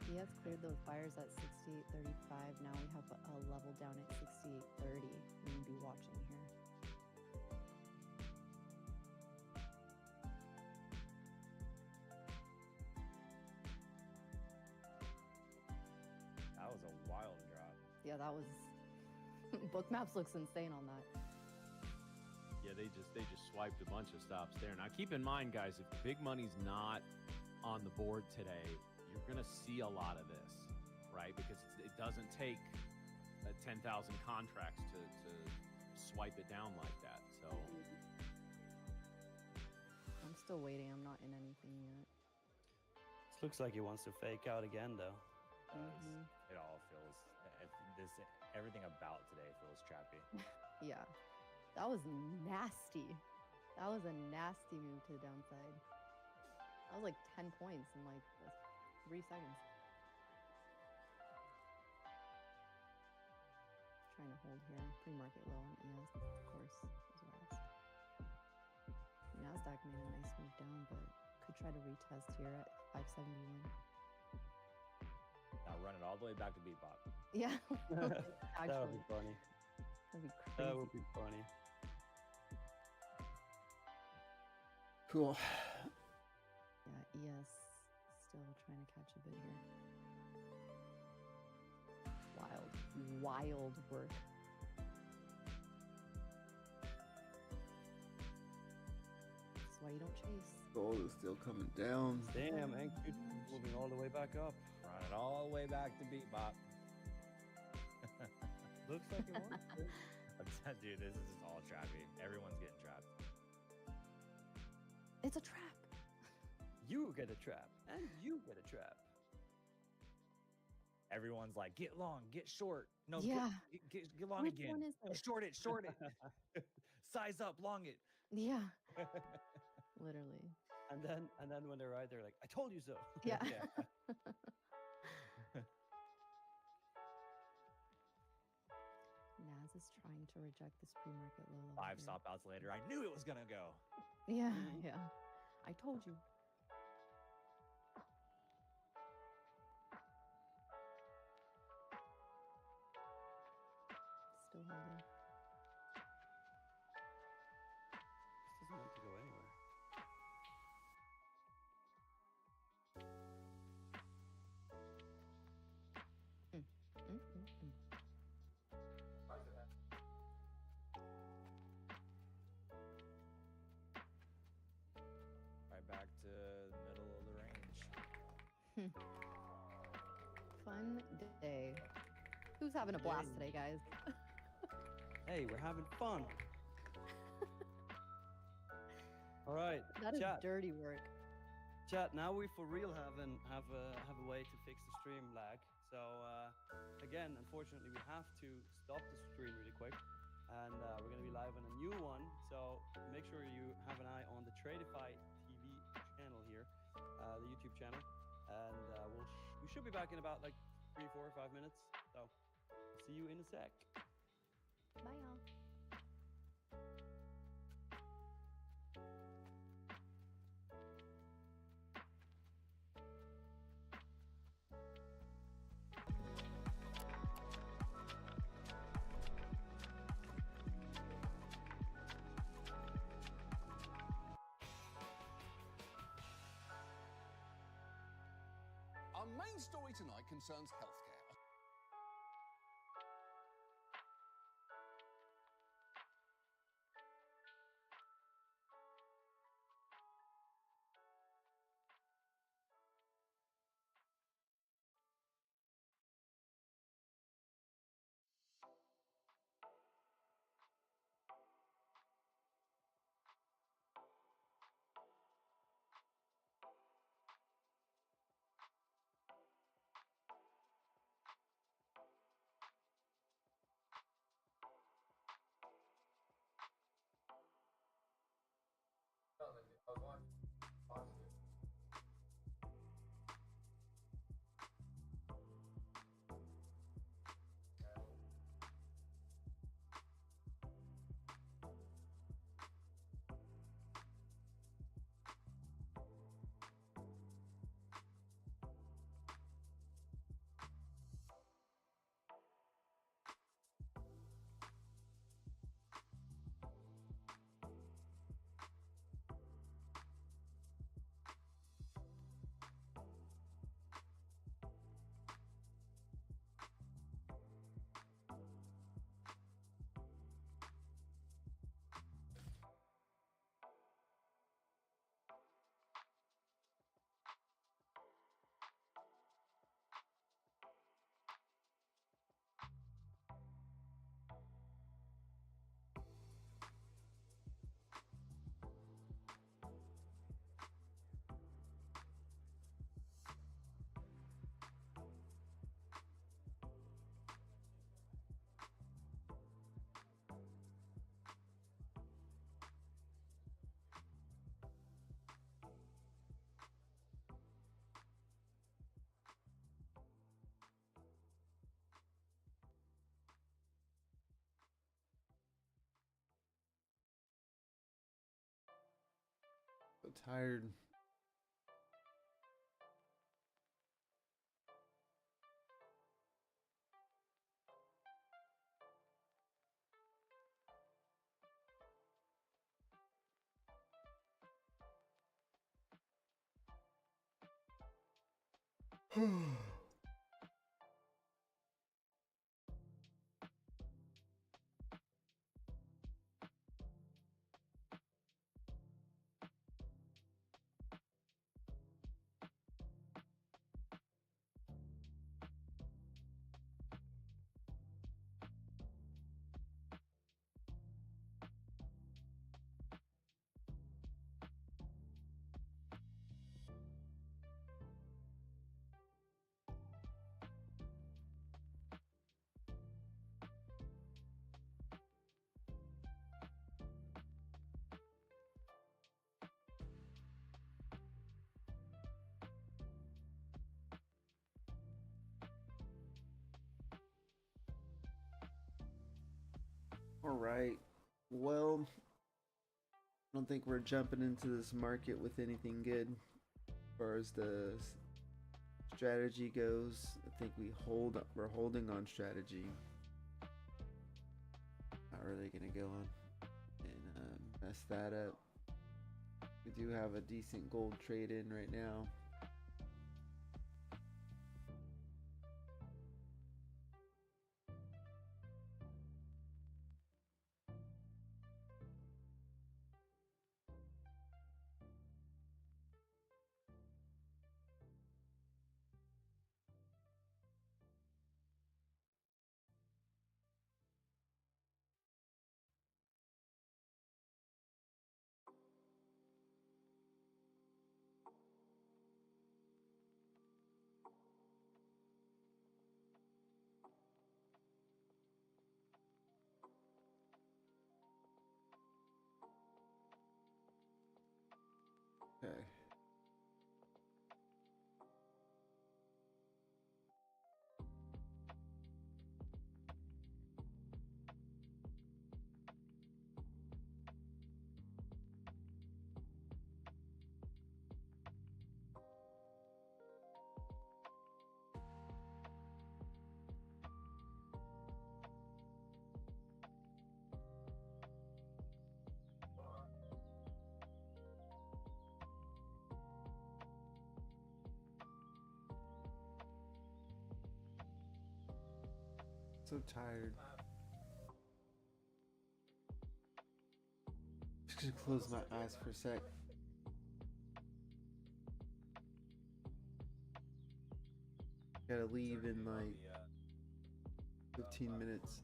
He has cleared those buyers at 68.35. Now we have a level down at 68.30. We can be watching here. That was a wild drop. Yeah, that was. Bookmaps looks insane on that. Yeah, they just swiped a bunch of stops there. Now, keep in mind, guys, if big money's not on the board today, you're going to see a lot of this, right? Because it doesn't take 10,000 contracts to swipe it down like that. So I'm still waiting. I'm not in anything yet. This looks like he wants to fake out again, though. Mhm. It all feels everything about today feels trappy. Yeah. That was nasty. That was a nasty move to the downside. That was like 10 points in like 3 seconds. Trying to hold here. Pre-market low on ES, of course, as well. Nasdaq made a nice move down, but could try to retest here at 571. Now run it all the way back to Bebop. Yeah. That would Actually, be funny. that'd be That crazy. would be funny. Cool. Yeah, ES still trying to catch a bit here. Wild work. That's why you don't chase. Gold is still coming down. Damn, and moving all the way back up. Run it all the way back to Bebop. Looks like he wants to. Dude, this is just all trappy. Everyone's getting trapped. It's a trap. You get a trap, and you get a trap. Everyone's like, get long, get short. No, Yeah. get long Which again. one is No, it? short it. Size up, long it. Yeah. Literally. And then when they're right, they're like, I told you so. Yeah. Naz is trying to reject this pre-market low level. 5 here. stop outs later. I knew it was gonna go. Yeah, yeah. I told you. Still holding. This doesn't want to go anywhere. Fun day. Who's having a blast today, guys? Hey, we're having fun. All right, That is chat. dirty work. Chat. Now we for real have a way to fix the stream lag. So again, unfortunately, we have to stop the stream really quick, and we're gonna be live on a new one. So make sure you have an eye on the Tradovate TV channel here, the YouTube channel, and we should be back in about like 3, 4, 5 minutes. So see you in a sec. Bye, y'all. Our main story tonight concerns healthcare. So tired. All right. Well, I don't think we're jumping into this market with anything good as far as the strategy goes. I think we're holding on strategy. Not really gonna go on and mess that up. We do have a decent gold trade in right now. So tired. Just gonna close my eyes for a sec. Gotta leave in like 15 minutes.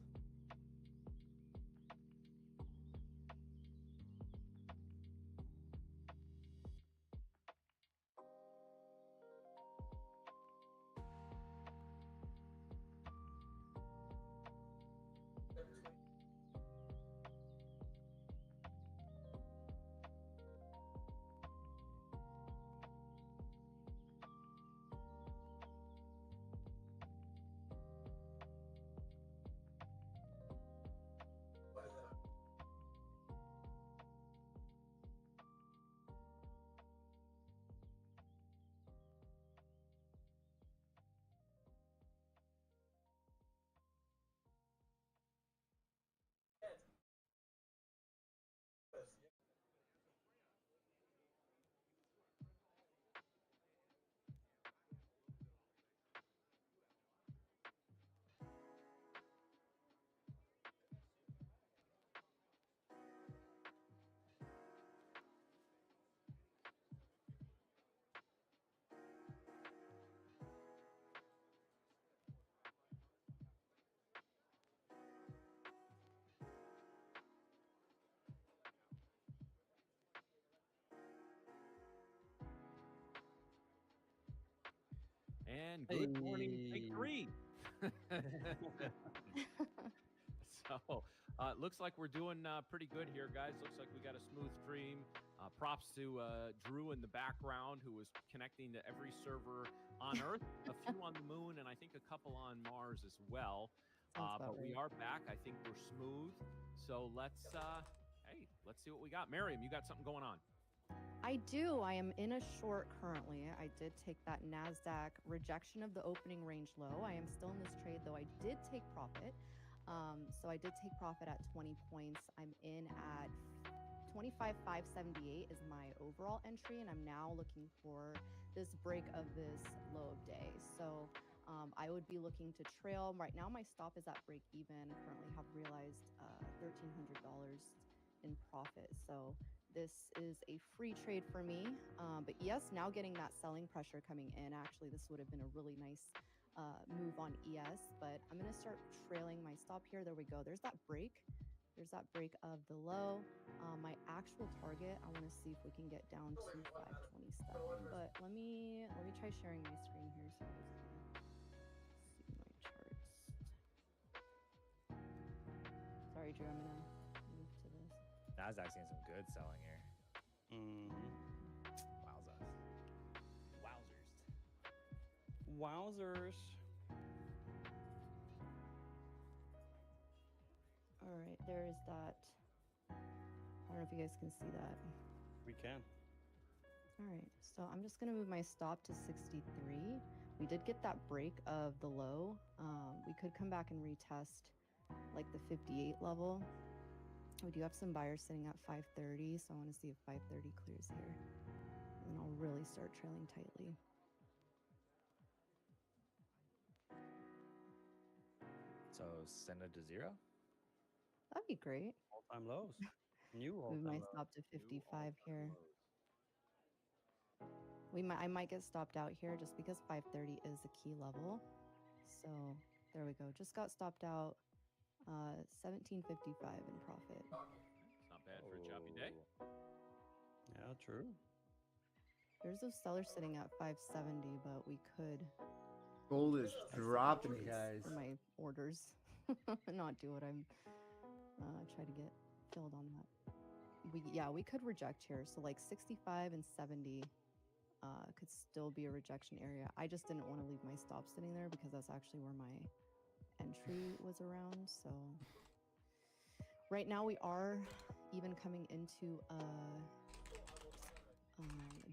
And good morning, Big Three. So it looks like we're doing pretty good here, guys. Looks like we got a smooth stream. Props to Drew in the background, who was connecting to every server on Earth, a few on the moon, and I think a couple on Mars as well. But we are back. I think we're smooth. So let's see what we got. Miriam, you got something going on? I do. I am in a short currently. I did take that NASDAQ rejection of the opening range low. I am still in this trade, though I did take profit. So I did take profit at 20 points. I'm in at 25,578 is my overall entry, and I'm now looking for this break of this low of day. So I would be looking to trail. Right now, my stop is at break even. I currently have realized $1,300 in profit. So this is a free trade for me. But yes, now getting that selling pressure coming in. Actually, this would have been a really nice move on ES, but I'm going to start trailing my stop here. There we go. There's that break. There's that break of the low. My actual target, I want to see if we can get down to 527. But let me try sharing my screen here so you guys can see my charts. Sorry, Drew, I'm going to move to this. Nasdaq's seeing some good selling here. Wowzers. All right, there is that. I don't know if you guys can see that. We can. All right, so I'm just gonna move my stop to 63. We did get that break of the low. We could come back and retest like the 58 level. We do have some buyers sitting at 530, so I want to see if 530 clears here. And then I'll really start trailing tightly. So send it to 0? That'd be great. All-time lows. New Move all-time my lows. stop to 55 here. I might get stopped out here just because 530 is a key level. So there we go. Just got stopped out. 1755 in profit. It's not bad for a choppy day. Yeah, true. There's those sellers sitting at 570, but we could Gold is dropping, guys. for my orders not do what I'm try to get filled on that. We could reject here. So like 65 and 70 could still be a rejection area. I just didn't want to leave my stop sitting there because that's actually where my entry was around. So right now we are even coming into a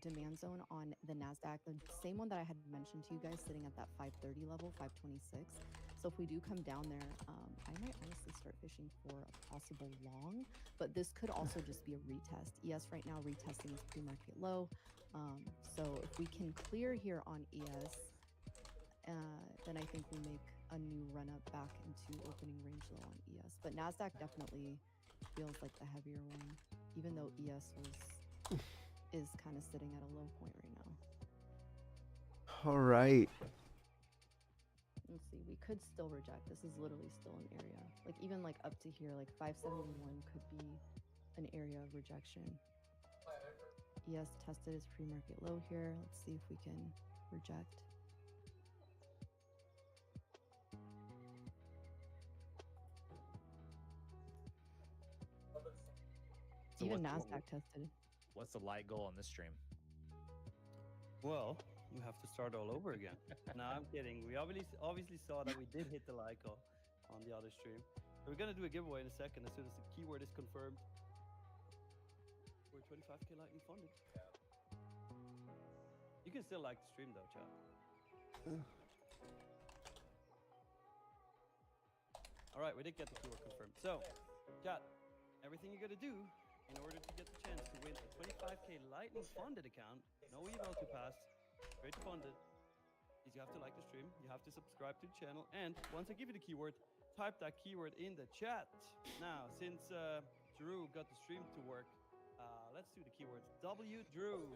demand zone on the NASDAQ, the same one that I had mentioned to you guys, sitting at that 530 level, 526. So if we do come down there, I might honestly start fishing for a possible long, but this could also just be a retest. ES right now retesting is pre-market low. So if we can clear here on ES, then I think we make a new run up back into opening range low on ES. But Nasdaq definitely feels like the heavier one, even though ES is kind of sitting at a low point right now. All right. Let's see, we could still reject. This is literally still an area. Like even like up to here, like 571 could be an area of rejection. ES tested his pre-market low here. Let's see if we can reject. So Even what's- Nasdaq tested. What's the light goal on this stream? Well, we have to start all over again. No, I'm kidding. We obviously saw that we did hit the like on the other stream. We're gonna do a giveaway in a second as soon as the keyword is confirmed. We're 25k lightning funded. You can still like the stream though, chat. All right, we did get the keyword confirmed. So, chat, everything you gotta do in order to get the chance to win a 25k lightning funded account, no email to pass, straight funded, is you have to like the stream, you have to subscribe to the channel, and once I give you the keyword, type that keyword in the chat. Now, since Drew got the stream to work, let's do the keywords. Drew.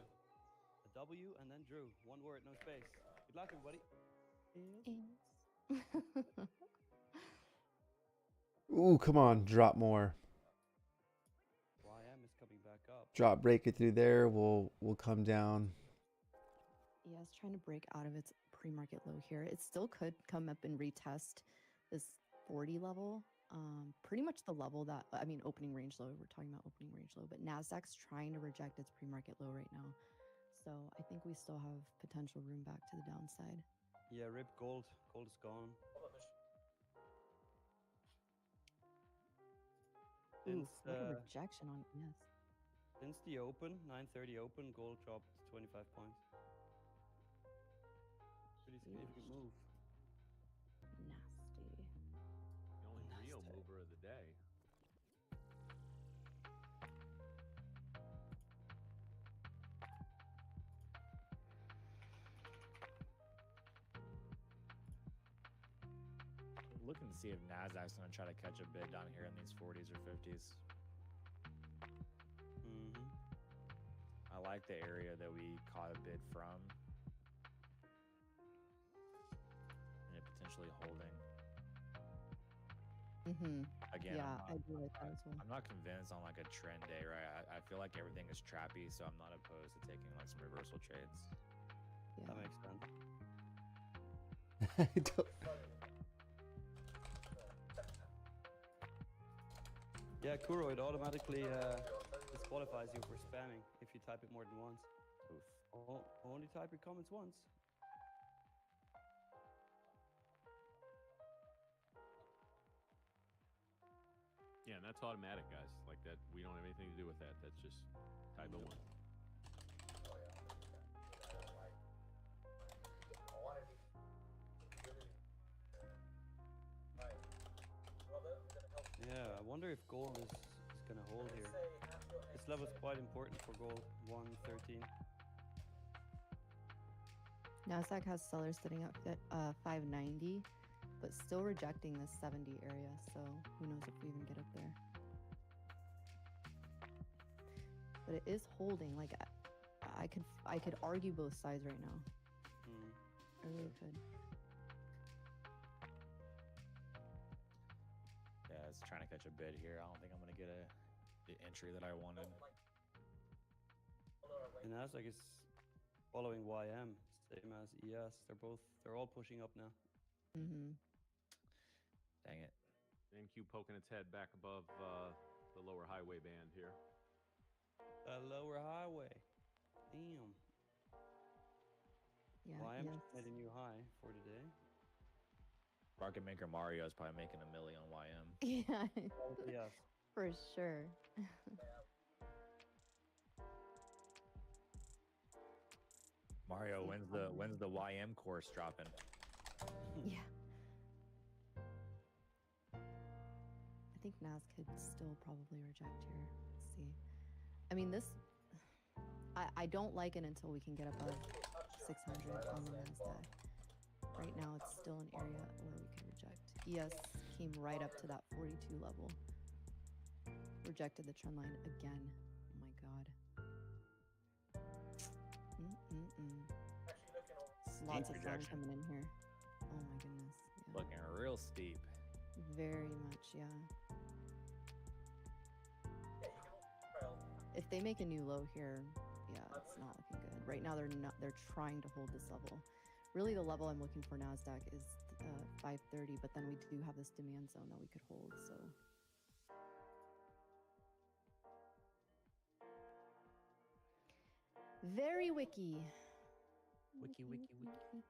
A W and then Drew. One word, no space. Good luck, everybody. Ooh, come on, drop more. YM is coming back up. Drop, break it through there. We'll come down. Yeah, it's trying to break out of its pre-market low here. It still could come up and retest this 40 level. Pretty much the level that, I mean, opening range low. We're talking about opening range low, but Nasdaq's trying to reject its pre-market low right now. So I think we still have potential room back to the downside. Yeah, rip gold. Gold is gone. Ooh, Since, what a rejection on ES. since the open, 9:30 open, gold dropped 25 points. Pretty significant move. Nasty. The only real Nasty. mover of the day. Looking to see if Nasdaq's going to try to catch a bid down here in these 40s or 50s. Mm-hmm. I like the area that we caught a bid from. And it potentially holding. Again, Yeah, I do like that as well. I'm not convinced on like a trend day, right? I feel like everything is trappy, so I'm not opposed to taking like some reversal trades. Yeah. That makes sense. I don't- Yeah, Kuro, it automatically disqualifies you for spamming if you type it more than once. Oof. Only type your comments once. Yeah, and that's automatic, guys. Like that, we don't have anything to do with that. That's just type of one. Yeah, I wonder if gold is gonna hold here. This level is quite important for gold. 113. Nasdaq has sellers sitting up at 590, but still rejecting this 70 area. So who knows if we even get up there. But it is holding. Like I could argue both sides right now. Mm. I really could. Yeah, it's trying to catch a bid here. I don't think I'm going to get the entry that I wanted. And Nasdaq is following YM, same as ES. They're all pushing up now. Dang it. NQ poking its head back above the lower highway band here. A lower highway. Damn. Yeah. YM yes. made a new high for today. Market maker Mario is probably making $1 million on YM. Yeah. Yes. For sure. Mario, when's the YM course dropping? Yeah. I think Nas could still probably reject here. Let's see. I mean, this, I don't like it until we can get above 600 on the Nasdaq. Right now, it's still an area where we can reject. ES came right up to that 42 level. Rejected the trend line again. Oh my god. Lots of sun coming in here. Oh my goodness. Yeah. Looking real steep. Very much, yeah. If they make a new low here, yeah, it's not looking good. Right now, they're trying to hold this level. Really, the level I'm looking for NASDAQ is 530, but then we do have this demand zone that we could hold, so. Very wiki. Wiki, wiki, wiki.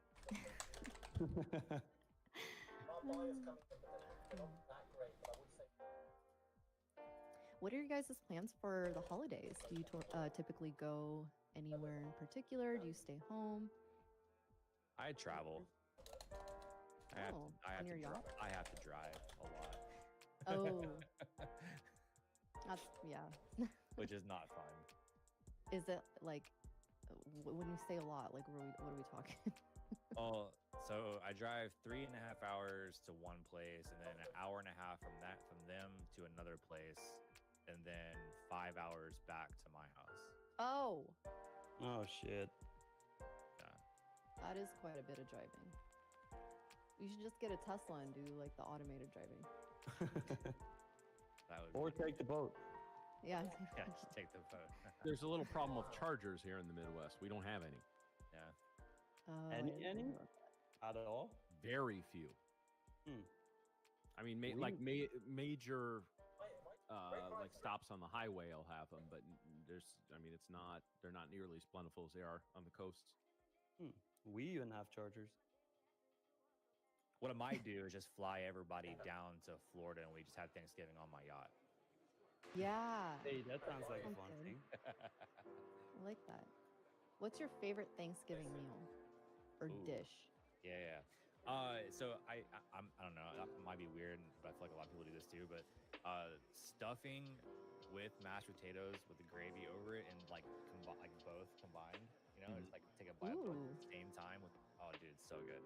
What are your guys' plans for the holidays? Do you typically go anywhere in particular? Do you stay home? I travel. I have on your yacht? I have to drive a lot. Oh. That's, yeah. Which is not fun. Is it like, when you say a lot, like what are we talking? Oh, so I drive 3.5 hours to one place, and then an hour and a half from them to another place, and then 5 hours back to my house. Oh. Oh shit. Yeah. That is quite a bit of driving. You should just get a Tesla and do like the automated driving. That would Or be, take the boat. Yeah. yeah, just take the boat. There's a little problem with chargers here in the Midwest. We don't have any. Yeah. Oh, Any? I didn't know that. At all? Very few. I mean, major like stops on the highway will have them, but they're not nearly as plentiful as they are on the coasts. We even have chargers. What I might do is just fly everybody down to Florida, and we just have Thanksgiving on my yacht. Yeah. Hey, that sounds like a Sounds fun good. thing. I like that. What's your favorite Thanksgiving meal or Ooh. dish? Yeah. So I don't know. That might be weird, but I feel like a lot of people do this too. But stuffing with mashed potatoes with the gravy over it, and like both combined. You know, just like take a bite of both at the same time. Oh, dude, it's so good.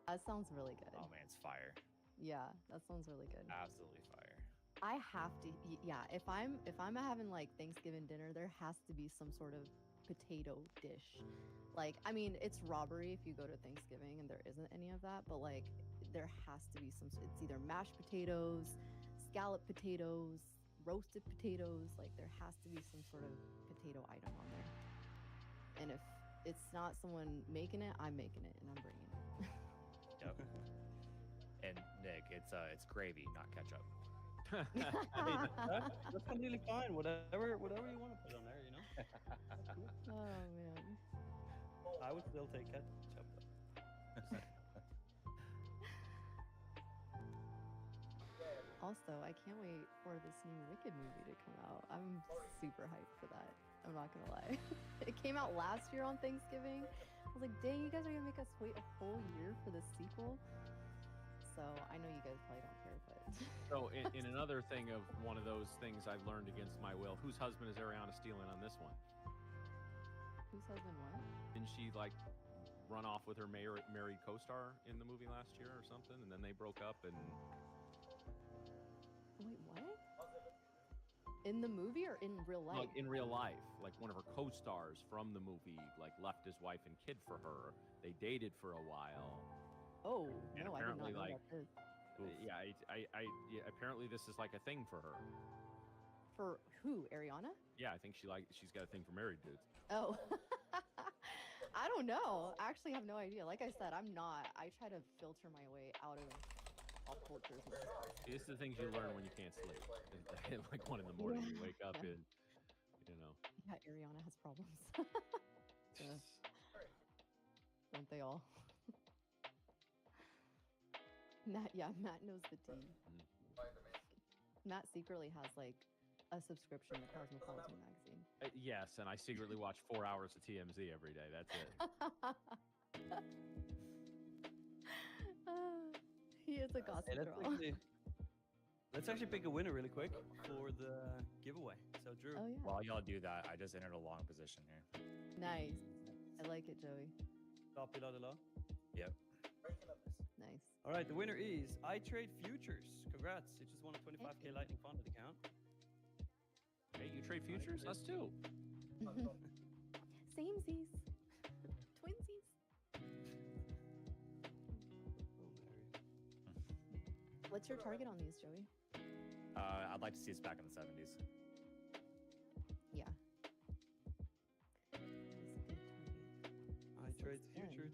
That sounds really good. Oh man, it's fire. Yeah, that sounds really good. Absolutely fire. I have to, yeah. If I'm having like Thanksgiving dinner, there has to be some sort of potato dish. Like, I mean, it's robbery if you go to Thanksgiving and there isn't any of that, but like, there has to be some. It's either mashed potatoes, scalloped potatoes, roasted potatoes. Like, there has to be some sort of potato item on there. And if it's not someone making it, I'm making it and I'm bringing it. Yep. And Nick, it's gravy, not ketchup. Hey, that's completely fine. Whatever you want to put on there, you know. Oh man. I would still take ketchup though. Also, I can't wait for this new Wicked movie to come out. I'm super hyped for that. I'm not gonna lie. It came out last year on Thanksgiving. I was like, dang, you guys are gonna make us wait a whole year for this sequel. So I know you guys probably don't care, but So in another thing of one of those things I've learned against my will, whose husband is Ariana stealing on this one? whose husband what? Didn't she like run off with her married co-star in the movie last year or something, and then they broke up? And Wait, what? In the movie or in real life? like in real life, like one of her co-stars from the movie like left his wife and kid for her. They dated for a while. Oh, And no, I did not apparently, know like, about this. Yeah, yeah, apparently this is like a thing for her. For who? Ariana? Yeah, I think she's got a thing for married dudes. Oh. I don't know. I actually have no idea. Like I said, I try to filter my way out of pop cultures and stuff. These are the things you learn when you can't sleep. Like 1 in the morning, you wake up and, you know. Yeah, Ariana has problems. Don't they all? Matt knows the tea. Matt secretly has like a subscription to Cosmopolitan magazine. Yes, and I secretly watch 4 hours of TMZ every day. That's it. He is a gossip girl. Let's actually pick a winner really quick for the giveaway. So Drew. Oh yeah. While y'all do that, I just entered a long position here. Nice. I like it, Joey. Top below the law. Yep. Nice. All right, the winner is iTrade Futures. Congrats, you just won a 25k Lightning funded account. Hey, you trade futures? Us too. Samesies. Twinsies. What's your target on these, Joey? I'd like to see us back in the 70s. Yeah. iTrade Futures.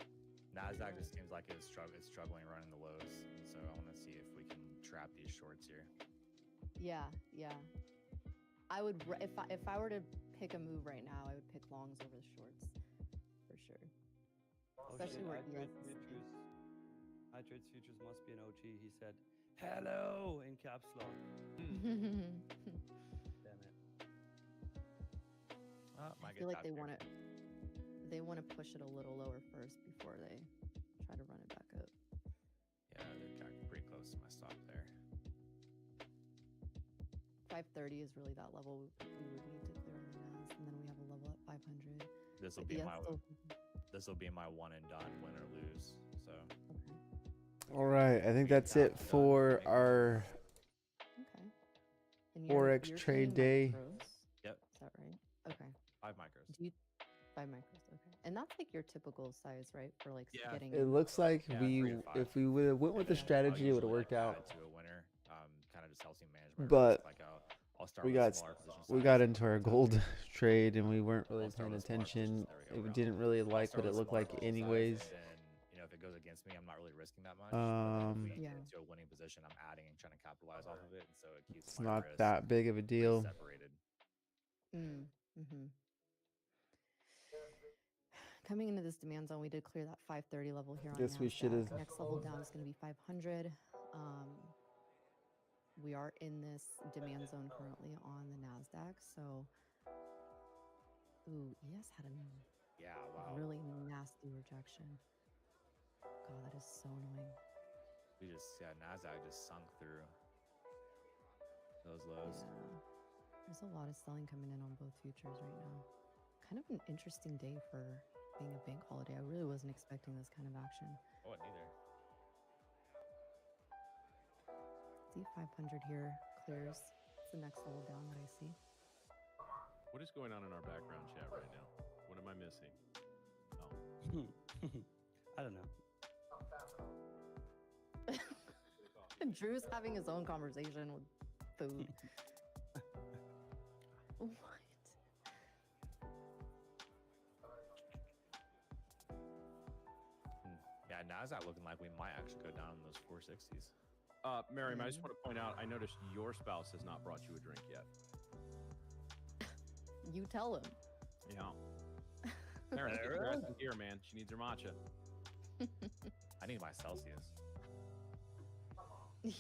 Nasdaq just seems like it's struggling running the lows, so I want to see if we can trap these shorts here. Yeah, yeah. I would if I were to pick a move right now, I would pick longs over the shorts for sure. Especially where iTrade Futures. iTrade Futures must be an OG. He said, "Hello" in caps lock. Damn it. I feel like they want to push it a little lower first before they try to run it back up. Yeah, they're kind of pretty close to my stop there. 530 is really that level we would need to clear on the NAS, and then we have a level at 500. This will be my one and done, win or lose. So. Okay. All right, I think that's it for our Okay. And Forex you're trade trading day. micros, Yep. Is that right? Okay. 5 micros. Do you buy micros? Okay. And that's like your typical size, right? For like Yeah. getting. It looks like Yeah, 3 to 5. if we would have went with the Yeah. strategy, it would have worked out. To a winner, kind of just helps you manage my But risk. Like I'll start we with a got smaller position we size. got into our gold trade and we weren't really I'll start paying with smaller attention. positions. There we go. We didn't really I'll like start what it with looked smaller like position size, anyways. and then, if it goes against me, I'm not really risking that much. But then if we Yeah. get into a winning position, I'm adding and trying to capitalize off of it, and so it keeps It's my not risk that big of a deal. separated. Mm-hmm. Coming into this demand zone, we did clear that 530 level here on Guess we NASDAQ. should've- Next level down is going to be 500. We are in this demand zone currently on the NASDAQ. So, ooh, ES had a Yeah, wow. really nasty rejection. God, that is so annoying. Nasdaq just sunk through those lows. Yeah. There's a lot of selling coming in on both futures right now. Kind of an interesting day for being a bank holiday. I really wasn't expecting this kind of action. Oh, neither. See 500 here clears. It's the next level down that I see. What is going on in our background chat right now? What am I missing? Oh. I don't know. Drew's having his own conversation with food. What? Yeah, Nasdaq looking like we might actually go down in those 460s. Miriam, I just want to point out, I noticed your spouse has not brought you a drink yet. You tell him. Yeah. Terrence, get your ass in gear, man. She needs her matcha. I need my Celsius.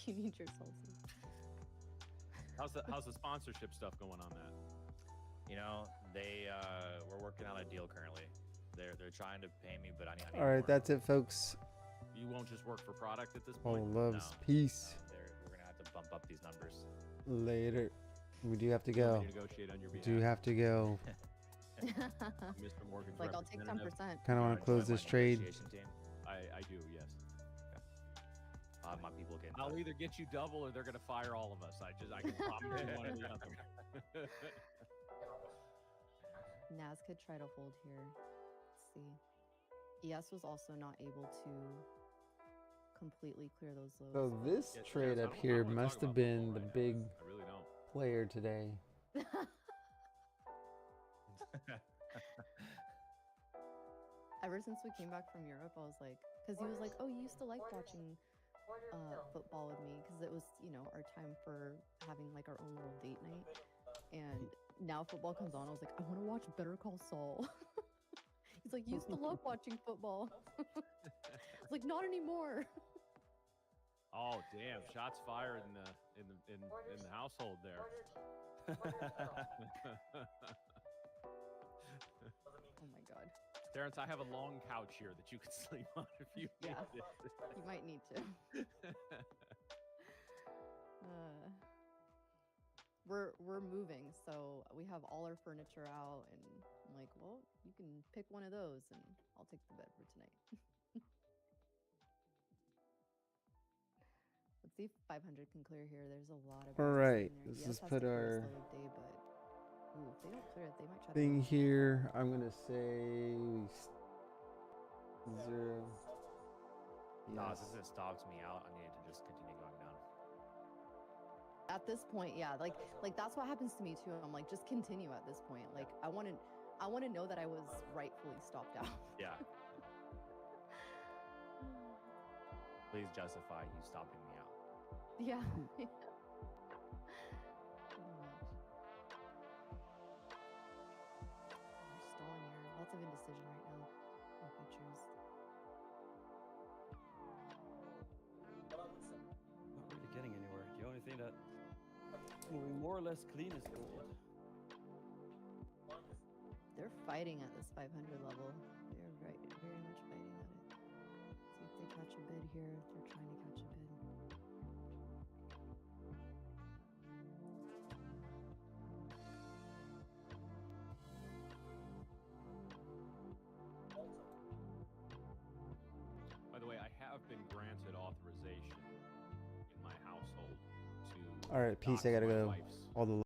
You need your Celsius. How's the sponsorship stuff going on that? You know, we're working on a deal currently. They're trying to pay me, but I need All right, more. that's it, folks. You won't just work for product at this All point? loves, No. peace. We're gonna have to bump up these numbers. Later. We do have to You want go. me to negotiate on your behalf? Do have to go. Mr. Morgan's Like, I'll take 10%. representative. Kind of want to close this trade. Team. I do, yes. My people get. I'll either get you double or they're going to fire all of us. I can promise you one or the other. Nas could try to hold here. Let's see. ES was also not able to completely clear those lows. So this Yeah, trade Terrence, up I here don't wanna must talk have about been football the right now. big I really don't. player today. Ever since we came back from Europe, I was like, because he was like, oh, you used to like watching football with me because it was, our time for having like our own little date night. And now football comes on. I was like, I want to watch Better Call Saul. He's like, you used to love watching football. I was like, not anymore. Oh damn! Shots fired in the household there. Oh my god. Terrence, I have a long couch here that you can sleep on if you Yeah. need it. You might need to. We're moving, so we have all our furniture out, and I'm like, well, you can pick one of those, and I'll take the bed for tonight. See if 500 can clear here. There's a lot of. All business right, in there. let's Yes just has put to clear our a slow day, but ooh, if they don't clear it, they might try to thing go. here. I'm gonna say 0. Nah, Yes. since it stops me out, I need to just continue going down. At this point, yeah, like that's what happens to me too. I'm like, just continue at this point. Like I want to know that I was rightfully stopped out. Yeah. Please justify you stopping me out. Yeah. We're stalling here. Lots of indecision right now in futures. Not really getting anywhere. The only thing that moving more or less clean is gold. They're fighting at this 500 level. They're very much fighting at it. See if they catch a bid here. They're trying to catch a bid. By the way, I have been granted authorization in my household to. All right, peace. I dox gotta my go. wife's All the